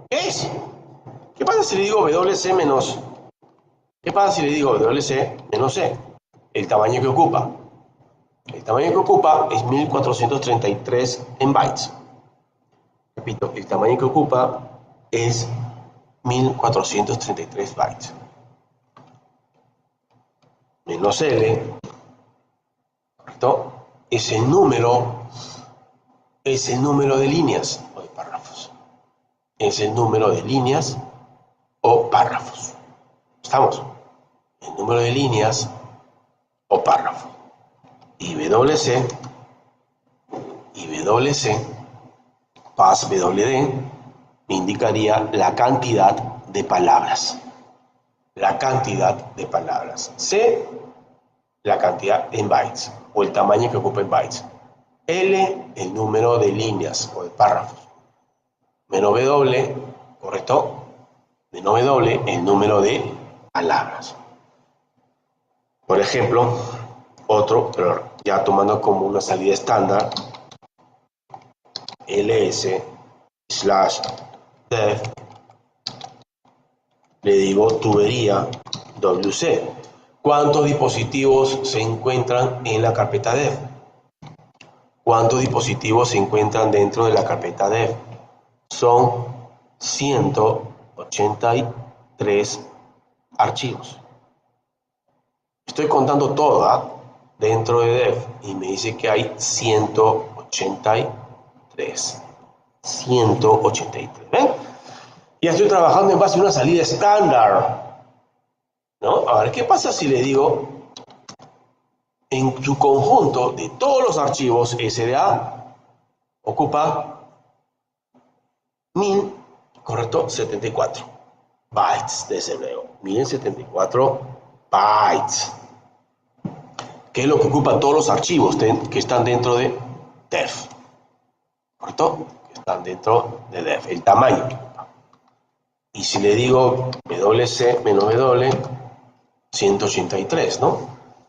¿qué es? ¿Qué pasa si le digo WC menos? ¿Qué pasa si le digo WC menos C? El tamaño que ocupa. El tamaño que ocupa es 1433 en bytes. Repito, el tamaño que ocupa es 1433 bytes. Menos L, ¿correcto? Es el número de líneas o de párrafos. Es el número de líneas o párrafos. ¿Estamos? El número de líneas o párrafo. Y WC, passwd, me indicaría la cantidad de palabras. La cantidad de palabras. C, la cantidad en bytes o el tamaño que ocupa en bytes. L, el número de líneas o de párrafos. Menos W, ¿correcto? Menos W, el número de palabras. Por ejemplo, otro, pero ya tomando como una salida estándar, ls/dev, le digo tubería WC. ¿Cuántos dispositivos se encuentran en la carpeta dev? ¿Cuántos dispositivos se encuentran dentro de la carpeta dev? Son 183 archivos. Estoy contando toda dentro de dev y me dice que hay 183. 183. ¿Ven? Ya estoy trabajando en base a una salida estándar, ¿no? A ver, ¿qué pasa si le digo en su conjunto de todos los archivos SDA ocupa 1000, correcto, 74 bytes, desde luego, 1074 bytes, que es lo que ocupan todos los archivos que están dentro de dev, correcto, que están dentro de dev, el tamaño. Y si le digo WC-W, 183, ¿no?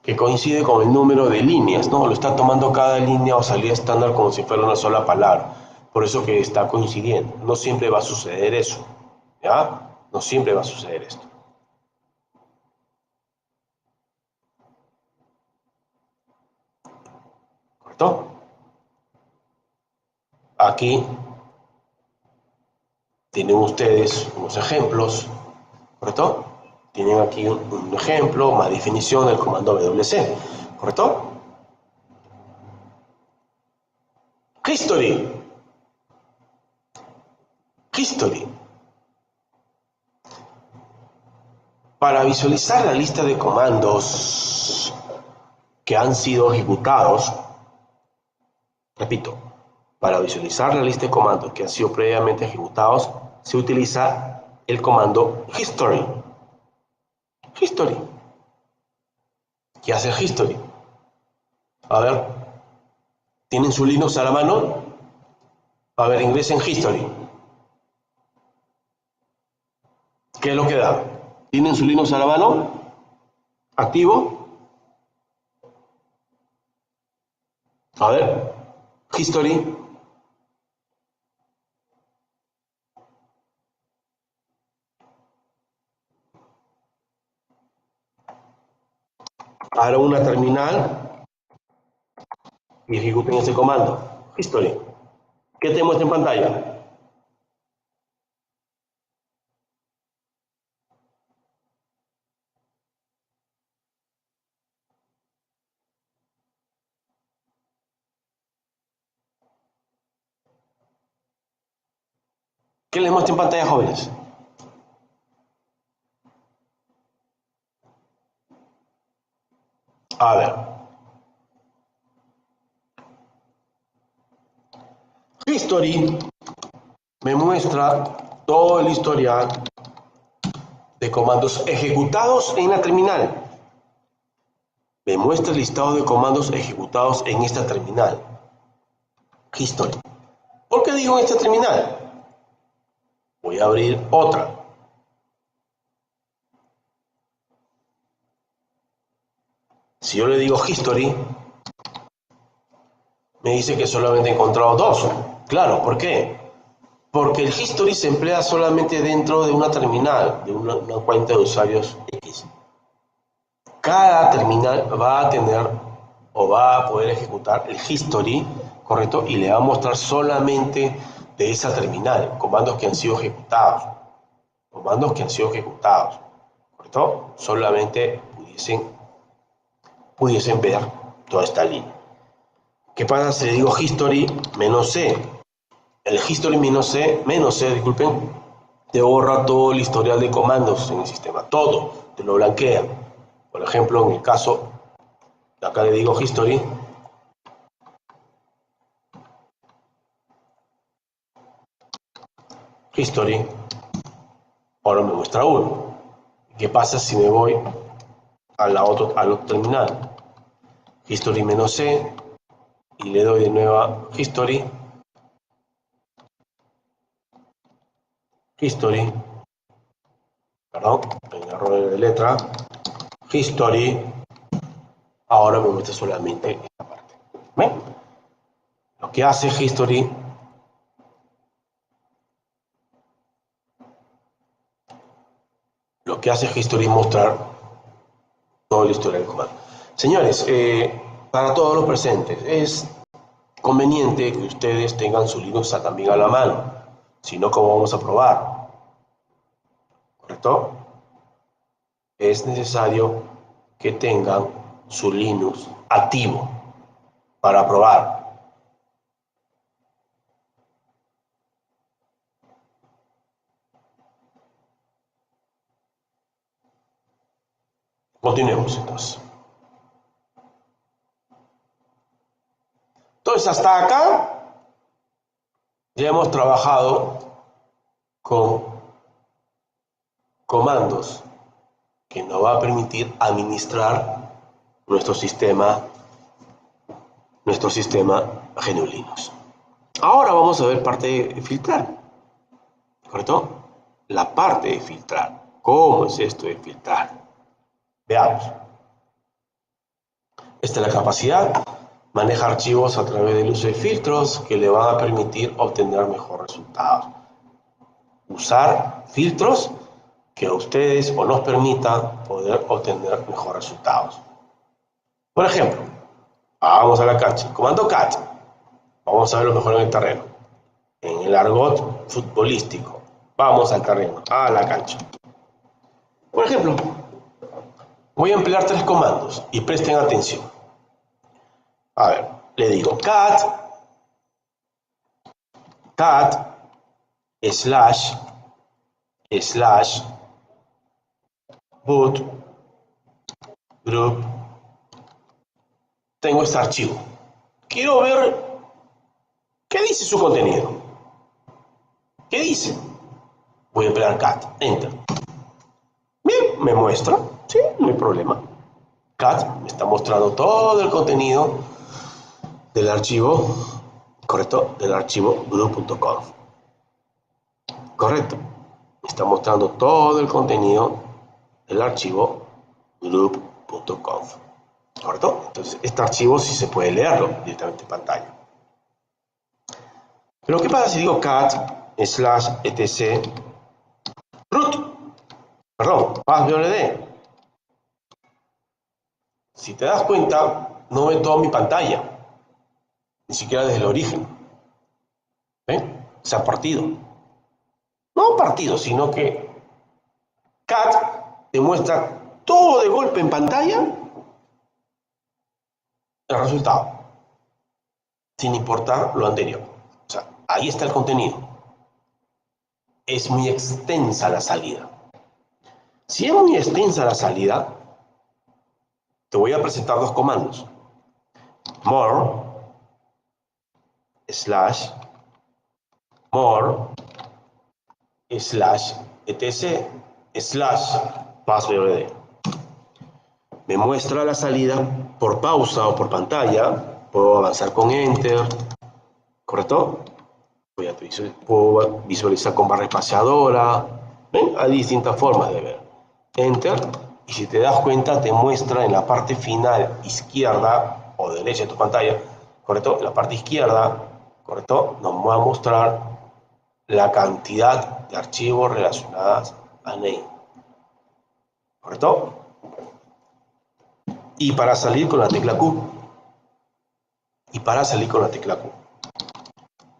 Que coincide con el número de líneas, ¿no? Lo está tomando cada línea o salida estándar como si fuera una sola palabra. Por eso que está coincidiendo. No siempre va a suceder eso, ¿ya? No siempre va a suceder esto. ¿Correcto? Aquí tienen ustedes unos ejemplos, ¿correcto? Tienen aquí un ejemplo, más definición del comando WC, ¿correcto? History. Para visualizar la lista de comandos que han sido ejecutados, repito, para visualizar la lista de comandos que han sido previamente ejecutados, se utiliza el comando history. ¿Qué hace el history? A ver, ¿tienen su Linux a la mano? A ver, ingresen history. ¿Qué es lo que da? ¿Tienen su Linux a la mano? ¿Activo? A ver, history. Abran una terminal y ejecuten ese comando. History. ¿Qué te muestra en pantalla? ¿Qué les muestra en pantalla, jóvenes? A ver. History me muestra todo el historial de comandos ejecutados en la terminal. Me muestra el listado de comandos ejecutados en esta terminal. History. ¿Por qué digo en esta terminal? Voy a abrir otra. Si yo le digo history, me dice que solamente he encontrado dos. Claro, ¿por qué? Porque el history se emplea solamente dentro de una terminal, de una cuenta de usuarios X. Cada terminal va a tener o va a poder ejecutar el history, ¿correcto? Y le va a mostrar solamente de esa terminal, comandos que han sido ejecutados. Comandos que han sido ejecutados, ¿correcto? Solamente pudiesen ver toda esta línea. ¿Qué pasa si le digo history -c? El history -c, disculpen, te borra todo el historial de comandos en el sistema, todo, te lo blanquea. Por ejemplo, en el caso, acá le digo history, ahora me muestra uno. ¿Qué pasa si me voy al otro terminal? History -c y le doy de nuevo a history, perdón, en error de letra, history, ahora me muestra solamente esta parte. ¿Ven? Lo que hace history es mostrar todo el historial del comando. Señores, para todos los presentes, es conveniente que ustedes tengan su Linux también a la mano, si no, ¿cómo vamos a probar? ¿Correcto? Es necesario que tengan su Linux activo para probar. Continuemos entonces. Entonces, hasta acá ya hemos trabajado con comandos que nos va a permitir administrar nuestro sistema GNU Linux. Ahora vamos a ver parte de filtrar, ¿correcto? La parte de filtrar. ¿Cómo es esto de filtrar? Veamos. Esta es la capacidad. Maneja archivos a través del uso de filtros que le van a permitir obtener mejores resultados. Usar filtros que a ustedes o nos permitan poder obtener mejores resultados. Por ejemplo, vamos a la cancha. Comando cat. Vamos a ver lo mejor en el terreno. En el argot futbolístico. Vamos al terreno, a la cancha. Por ejemplo, voy a emplear tres comandos y presten atención. A ver, le digo cat / boot group. Tengo este archivo. Quiero ver qué dice su contenido. ¿Qué dice? Voy a emplear cat, enter. Bien, me muestra, sí, no hay problema. cat me está mostrando todo el contenido del archivo, correcto, del archivo group.conf. Correcto. Me está mostrando todo el contenido del archivo group.conf. ¿Correcto? Entonces, este archivo sí se puede leerlo directamente en pantalla. Pero, ¿qué pasa si digo cat /etc root? Perdón, passwd. Si te das cuenta, no ve toda mi pantalla, ni siquiera desde el origen. ¿Ven? Se ha partido. No partido, sino que cat te muestra todo de golpe en pantalla el resultado, sin importar lo anterior. O sea, ahí está el contenido. Es muy extensa la salida. Si es muy extensa la salida, te voy a presentar dos comandos. More /etc /passwd. Me muestra la salida por pausa o por pantalla. Puedo avanzar con Enter, ¿correcto? Puedo visualizar con barra espaciadora. ¿Ven? Hay distintas formas de ver. Enter, y si te das cuenta te muestra en la parte final izquierda o derecha de tu pantalla, ¿correcto? En la parte izquierda, ¿correcto? Nos va a mostrar la cantidad de archivos relacionados a name, ¿correcto? Y para salir con la tecla Q.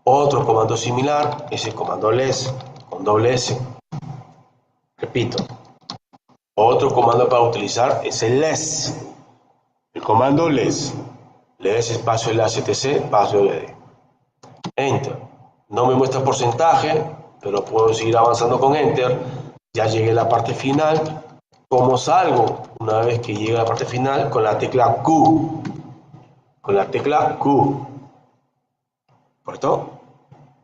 Otro comando similar es el comando less con doble S. Repito, otro comando para utilizar es el less. El comando less espacio /etc passwd. Enter. No me muestra porcentaje, pero puedo seguir avanzando con Enter. Ya llegué a la parte final. ¿Cómo salgo? Una vez que llegue a la parte final, con la tecla Q. ¿Correcto?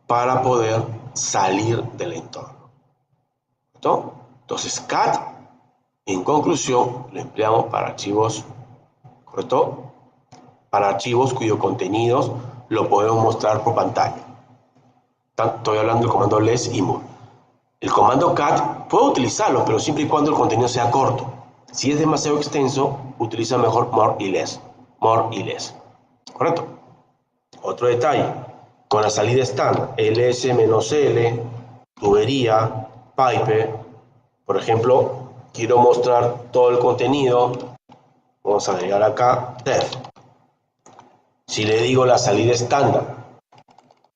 Para poder salir del entorno. ¿Correcto? Entonces, cat, en conclusión, lo empleamos para archivos, ¿correcto? Para archivos cuyos contenidos lo podemos mostrar por pantalla. Estoy hablando del comando less y more. El comando cat puedo utilizarlo, pero siempre y cuando el contenido sea corto. Si es demasiado extenso, utiliza mejor more y less. ¿Correcto? Otro detalle, con la salida estándar, ls-l, tubería, pipe, por ejemplo, quiero mostrar todo el contenido, vamos a agregar acá, def. Si le digo la salida estándar,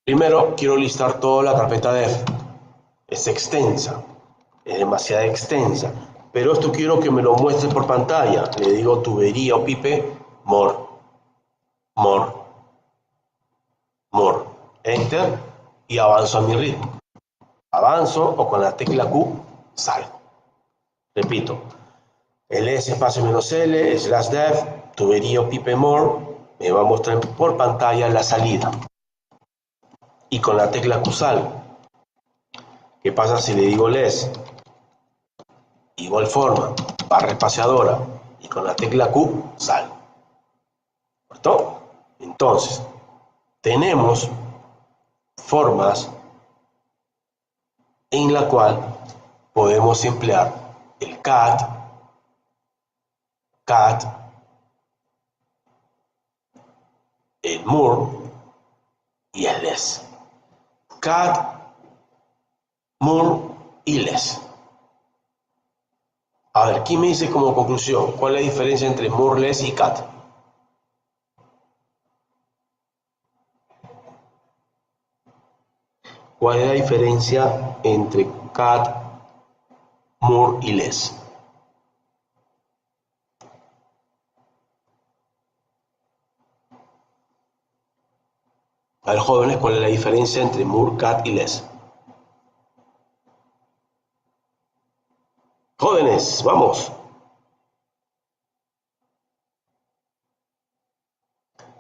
primero quiero listar toda la carpeta def, es extensa, es demasiado extensa, pero esto quiero que me lo muestre por pantalla, le digo tubería o pipe, more, Enter, y avanzo a mi ritmo. Avanzo o con la tecla Q salgo. Repito, ls -l /def tubería o pipe more me va a mostrar por pantalla la salida. Y con la tecla Q salgo. ¿Qué pasa si le digo less? Igual forma, barra espaciadora, y con la tecla Q salgo. ¿Correcto? Entonces, tenemos formas en la cual podemos emplear el cat, el more y el less. Cat, more y less. A ver, ¿quién me dice como conclusión cuál es la diferencia entre more, less y cat? ¿Cuál es la diferencia entre cat, more y less? A ver, jóvenes, ¿cuál es la diferencia entre more, cat y less? Jóvenes, vamos.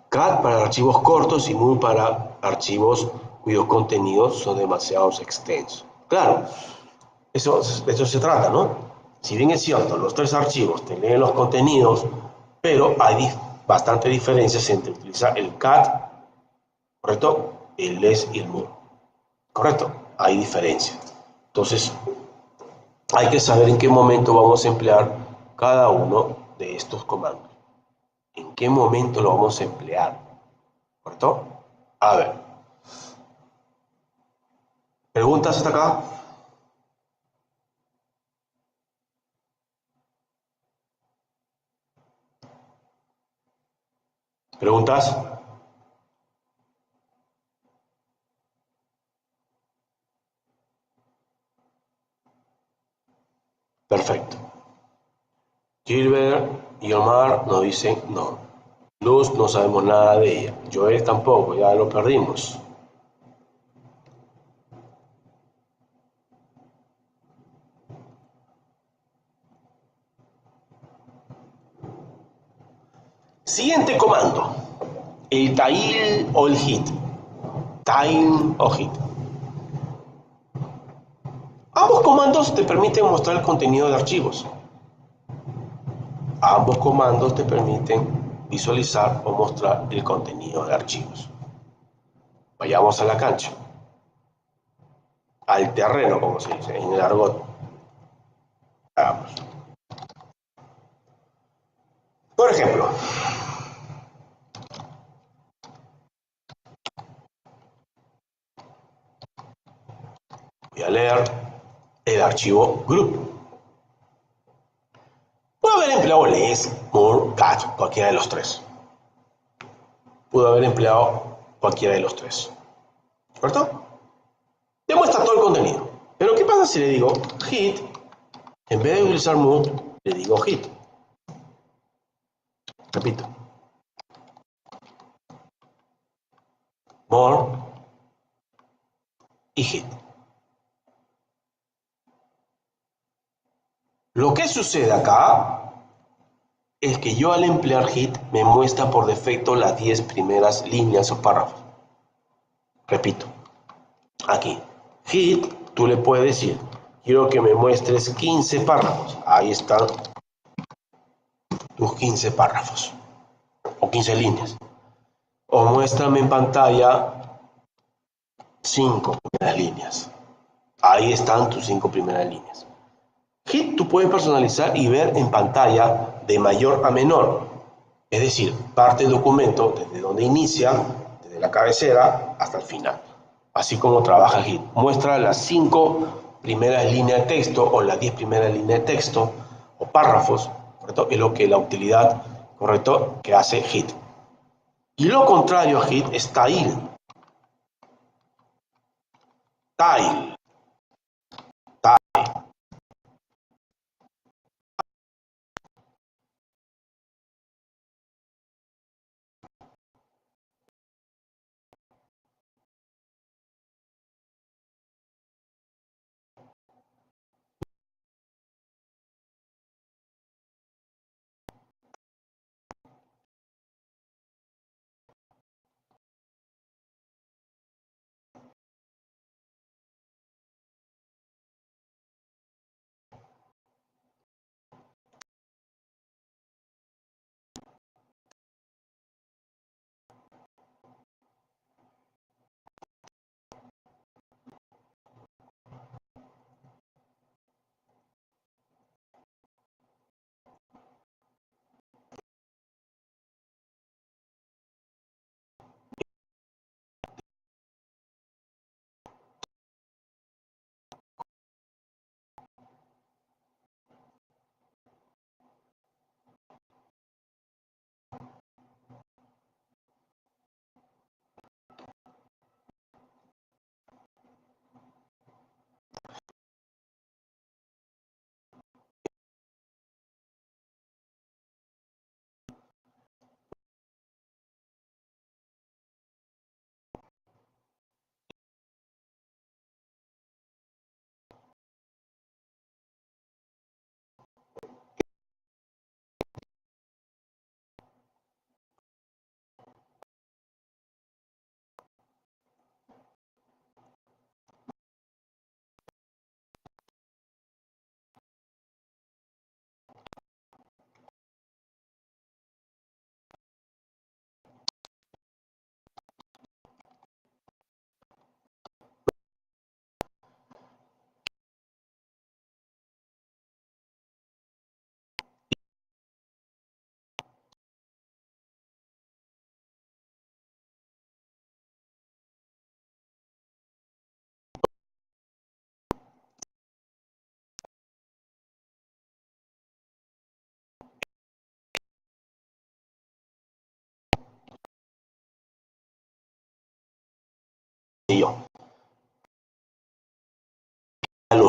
Cat para archivos cortos y more para archivos cuyos contenidos son demasiado extensos. Claro, de eso se trata, ¿no? Si bien es cierto, los tres archivos te leen los contenidos pero hay bastantes diferencias entre utilizar el cat, ¿correcto? El less y el more, ¿correcto? Hay diferencias. Entonces, hay que saber en qué momento vamos a emplear cada uno de estos comandos. ¿En qué momento lo vamos a emplear? ¿Correcto? A ver, ¿preguntas hasta acá? ¿Preguntas? Perfecto. Gilbert y Omar nos dicen no. Luz no sabemos nada de ella. Joel tampoco, ya lo perdimos. Siguiente comando. El tail o el hit. Tail o hit. Ambos comandos te permiten mostrar el contenido de archivos. Ambos comandos te permiten visualizar o mostrar el contenido de archivos. Vayamos a la cancha. Al terreno, como se dice en el argot. Vamos. Por ejemplo, voy a leer el archivo group. Puedo haber empleado less, more, cat, cualquiera de los tres. Pudo haber empleado cualquiera de los tres. ¿Correcto? Demuestra todo el contenido. Pero ¿qué pasa si le digo hit? En vez de utilizar mood, le digo hit. Repito. More y hit. Lo que sucede acá es que yo al emplear hit me muestra por defecto las 10 primeras líneas o párrafos. Repito. Aquí. Hit, tú le puedes decir, quiero que me muestres 15 párrafos. Ahí están tus 15 párrafos o 15 líneas. O muéstrame en pantalla 5 primeras líneas. Ahí están tus 5 primeras líneas. Hit tú puedes personalizar y ver en pantalla de mayor a menor. Es decir, parte del documento desde donde inicia, desde la cabecera hasta el final. Así como trabaja Hit. Muestra las 5 primeras líneas de texto o las 10 primeras líneas de texto o párrafos, ¿correcto? Es lo que la utilidad, ¿correcto?, que hace Hit. Y lo contrario a Hit es Tail. Tail.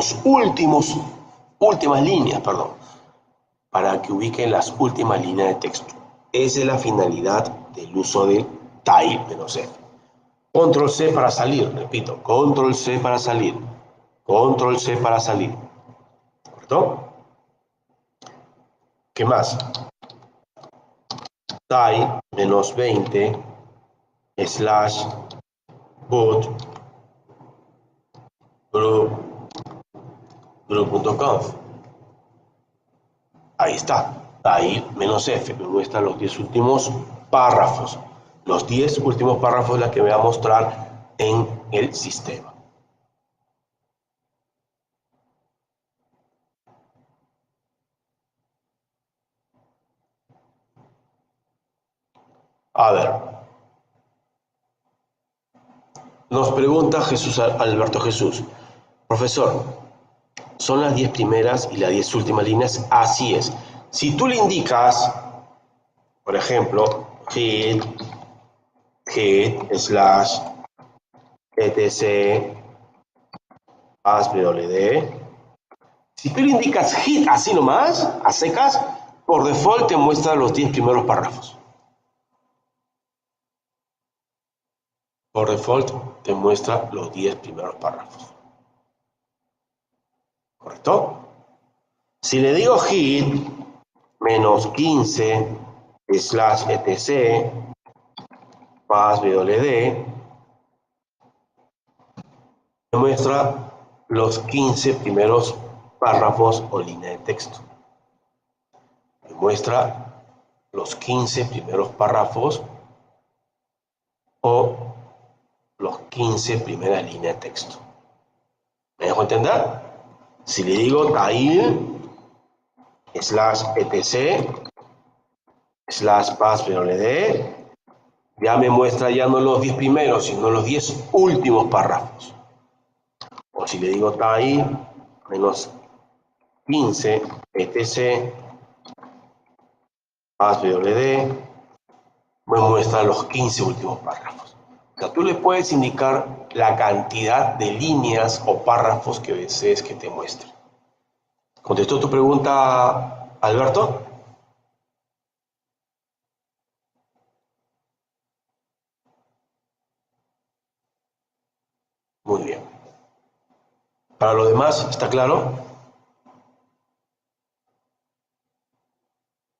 los últimas líneas, perdón, para que ubiquen las últimas líneas de texto. Esa es la finalidad del uso de TIE-F. Control C para salir, repito, Control C para salir, Control C para salir, ¿correcto? ¿Qué más? TIE-20 slash boot group.conf. Ahí está, TIE-F, me muestra los 10 últimos párrafos. Los 10 últimos párrafos la que me va a mostrar en el sistema. A ver, nos pregunta Alberto Jesús, profesor, ¿son las 10 primeras y las 10 últimas líneas? Así es. Si tú le indicas, por ejemplo, head slash etc aswd, si tú le indicas head así nomás, a secas, por default te muestra los 10 primeros párrafos. Por default te muestra los 10 primeros párrafos. ¿Correcto? Si le digo head menos 15 slash etc passwd, me muestra los 15 primeros párrafos o línea de texto. Me muestra los 15 primeros párrafos o los 15 primeras líneas de texto. ¿Me dejo entender? Si le digo tail slash etc slash passwd, ya me muestra ya no los 10 primeros, sino los 10 últimos párrafos. O si le digo tail menos 15 etc passwd, me muestra los 15 últimos párrafos. O sea, tú le puedes indicar la cantidad de líneas o párrafos que desees que te muestre. ¿Contestó tu pregunta, Alberto? Muy bien. Para lo demás, ¿está claro?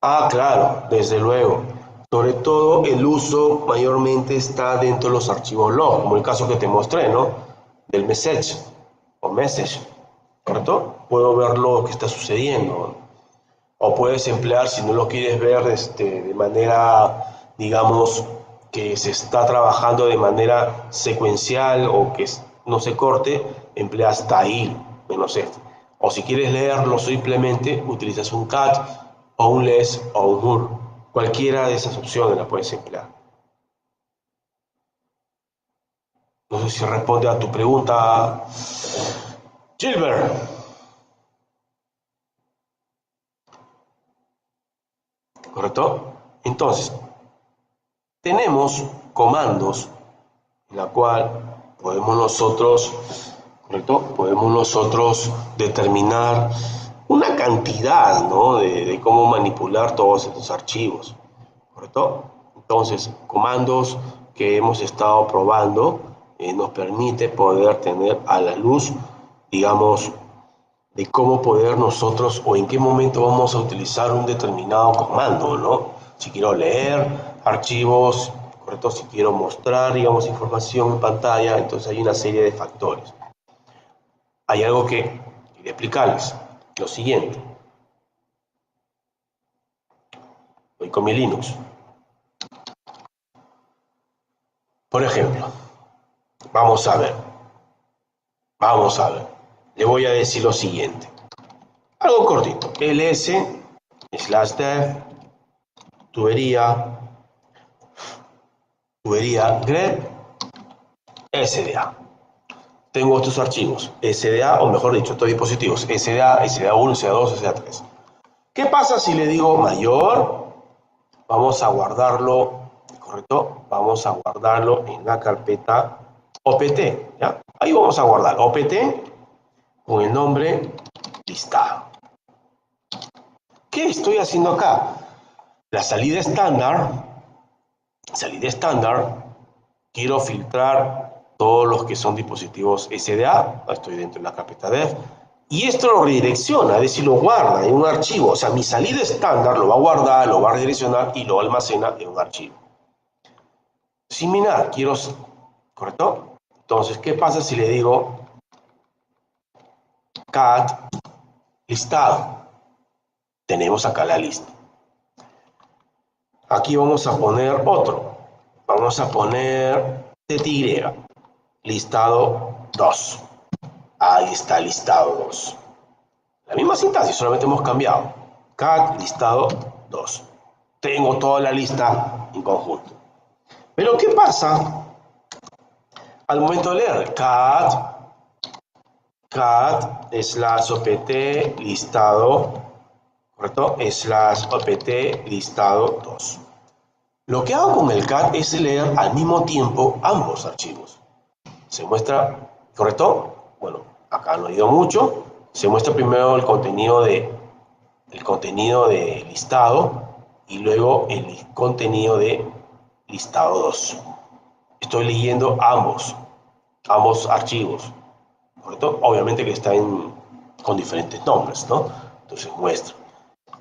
Ah, claro, desde luego. Sobre todo el uso mayormente está dentro de los archivos log, como el caso que te mostré, ¿no? Del message o message, ¿correcto? Puedo ver lo que está sucediendo. O puedes emplear, si no lo quieres ver de manera, digamos, que se está trabajando de manera secuencial o que no se corte, empleas tail -f. O si quieres leerlo simplemente, utilizas un cat o un less o un mur. Cualquiera de esas opciones la puedes emplear. No sé si responde a tu pregunta, Gilbert. ¿Correcto? Entonces, tenemos comandos en la cual podemos nosotros, ¿correcto? Podemos nosotros determinar una cantidad, ¿no? de cómo manipular todos estos archivos, ¿correcto? Entonces, comandos que hemos estado probando nos permite poder tener a la luz, digamos, de cómo poder nosotros o en qué momento vamos a utilizar un determinado comando, ¿no? Si quiero leer archivos, ¿correcto? Si quiero mostrar, digamos, información en pantalla, entonces hay una serie de factores. Hay algo que quería explicarles, lo siguiente. Voy con mi Linux. Por ejemplo, vamos a ver. Le voy a decir lo siguiente. Algo cortito. ls/dev tubería grep SDA. Tengo estos archivos, SDA, o mejor dicho, estos dispositivos, SDA, SDA1, SDA2, SDA3. ¿Qué pasa si le digo mayor? Vamos a guardarlo, ¿correcto? Vamos a guardarlo en la carpeta OPT, ¿ya? Ahí vamos a guardar OPT con el nombre listado. ¿Qué estoy haciendo acá? La salida estándar, quiero filtrar todos los que son dispositivos SDA, estoy dentro de la carpeta dev, y esto lo redirecciona, es decir, lo guarda en un archivo. O sea, mi salida estándar lo va a guardar, lo va a redireccionar y lo almacena en un archivo. Similar, quiero, ¿correcto? Entonces, ¿qué pasa si le digo cat listado? Tenemos acá la lista. Aquí vamos a poner otro. Vamos a poner TTY, listado 2. Ahí está listado 2. La misma sintaxis, solamente hemos cambiado. Cat listado 2. Tengo toda la lista en conjunto. Pero ¿qué pasa al momento de leer? Cat slash opt listado, ¿correcto? Slash opt listado 2. Lo que hago con el cat es leer al mismo tiempo ambos archivos. Se muestra, ¿correcto? Bueno, acá no he ido mucho. Se muestra primero el contenido de listado y luego el contenido de listado 2. Estoy leyendo ambos archivos, ¿correcto? Obviamente que están con diferentes nombres, ¿no? Entonces muestro.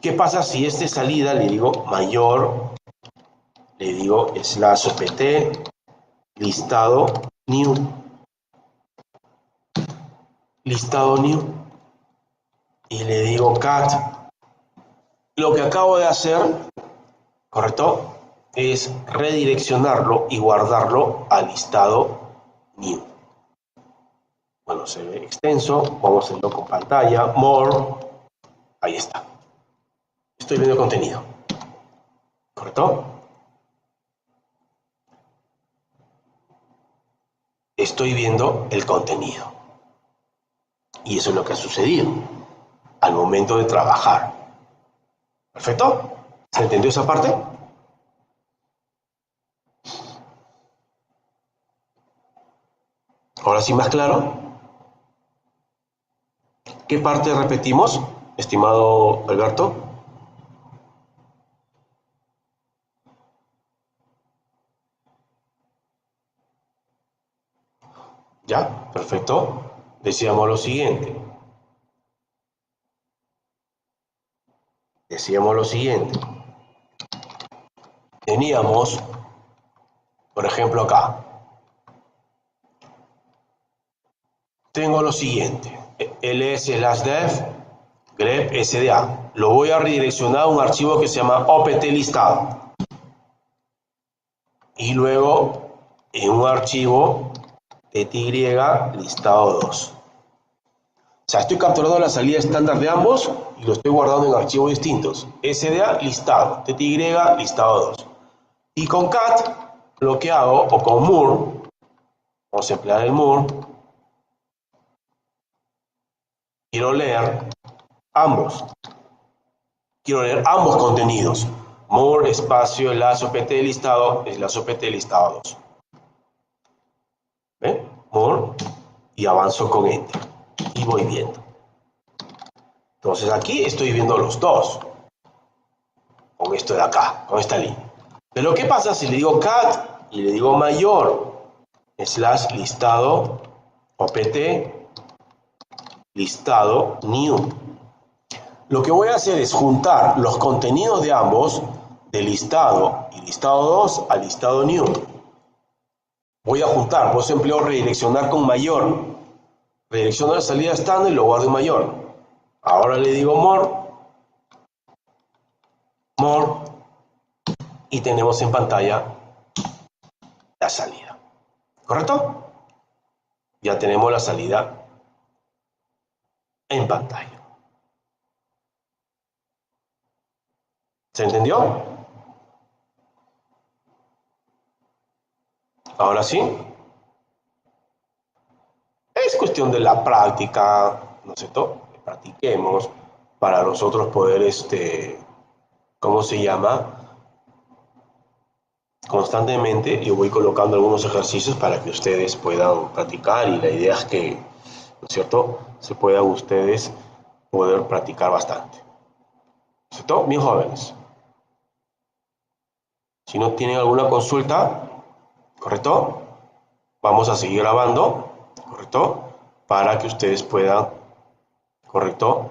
¿Qué pasa si este salida le digo mayor, le digo slash opt listado new, y le digo cat? Lo que acabo de hacer, ¿correcto?, es redireccionarlo y guardarlo al listado new. Bueno, se ve extenso, vamos a hacerlo con pantalla, more, ahí está. Estoy viendo el contenido, ¿correcto? Estoy viendo el contenido. Y eso es lo que ha sucedido al momento de trabajar. ¿Perfecto? ¿Se entendió esa parte? Ahora sí, más claro. ¿Qué parte repetimos, estimado Alberto? ¿Ya? Perfecto. Decíamos lo siguiente. Teníamos, por ejemplo, acá. Tengo lo siguiente. ls/dev grep sda. Lo voy a redireccionar a un archivo que se llama opt listado. Y luego en un archivo tty listado 2. O sea, estoy capturando la salida estándar de ambos y lo estoy guardando en archivos distintos. SDA listado, tty listado 2. Y con cat lo que hago, o con mur, vamos a emplear el mur, quiero leer ambos. Quiero leer ambos contenidos. Mur espacio slash opt listado slash opt listado 2. ¿Ven? Mur y avanzo con enter. Y voy viendo. Entonces aquí estoy viendo los dos. Con esto de acá, con esta línea. Pero ¿qué pasa si le digo cat y le digo mayor slash listado opt listado new? Lo que voy a hacer es juntar los contenidos de ambos, de listado y listado 2 al listado new. Voy a juntar, por eso empleo redireccionar con mayor. Redirecciono la salida estándar y lo guardo en mayor. Ahora le digo more, y tenemos en pantalla la salida. ¿Correcto? Ya tenemos la salida en pantalla. ¿Se entendió? Ahora sí. Es cuestión de la práctica, ¿no es cierto? Que practiquemos para nosotros poder, ¿cómo se llama? Constantemente yo voy colocando algunos ejercicios para que ustedes puedan practicar, y la idea es que ¿no es cierto? Se puedan ustedes poder practicar bastante. ¿No es cierto? Bien jóvenes. Si no tienen alguna consulta, ¿correcto? Vamos a seguir grabando, ¿correcto? Para que ustedes puedan, ¿correcto?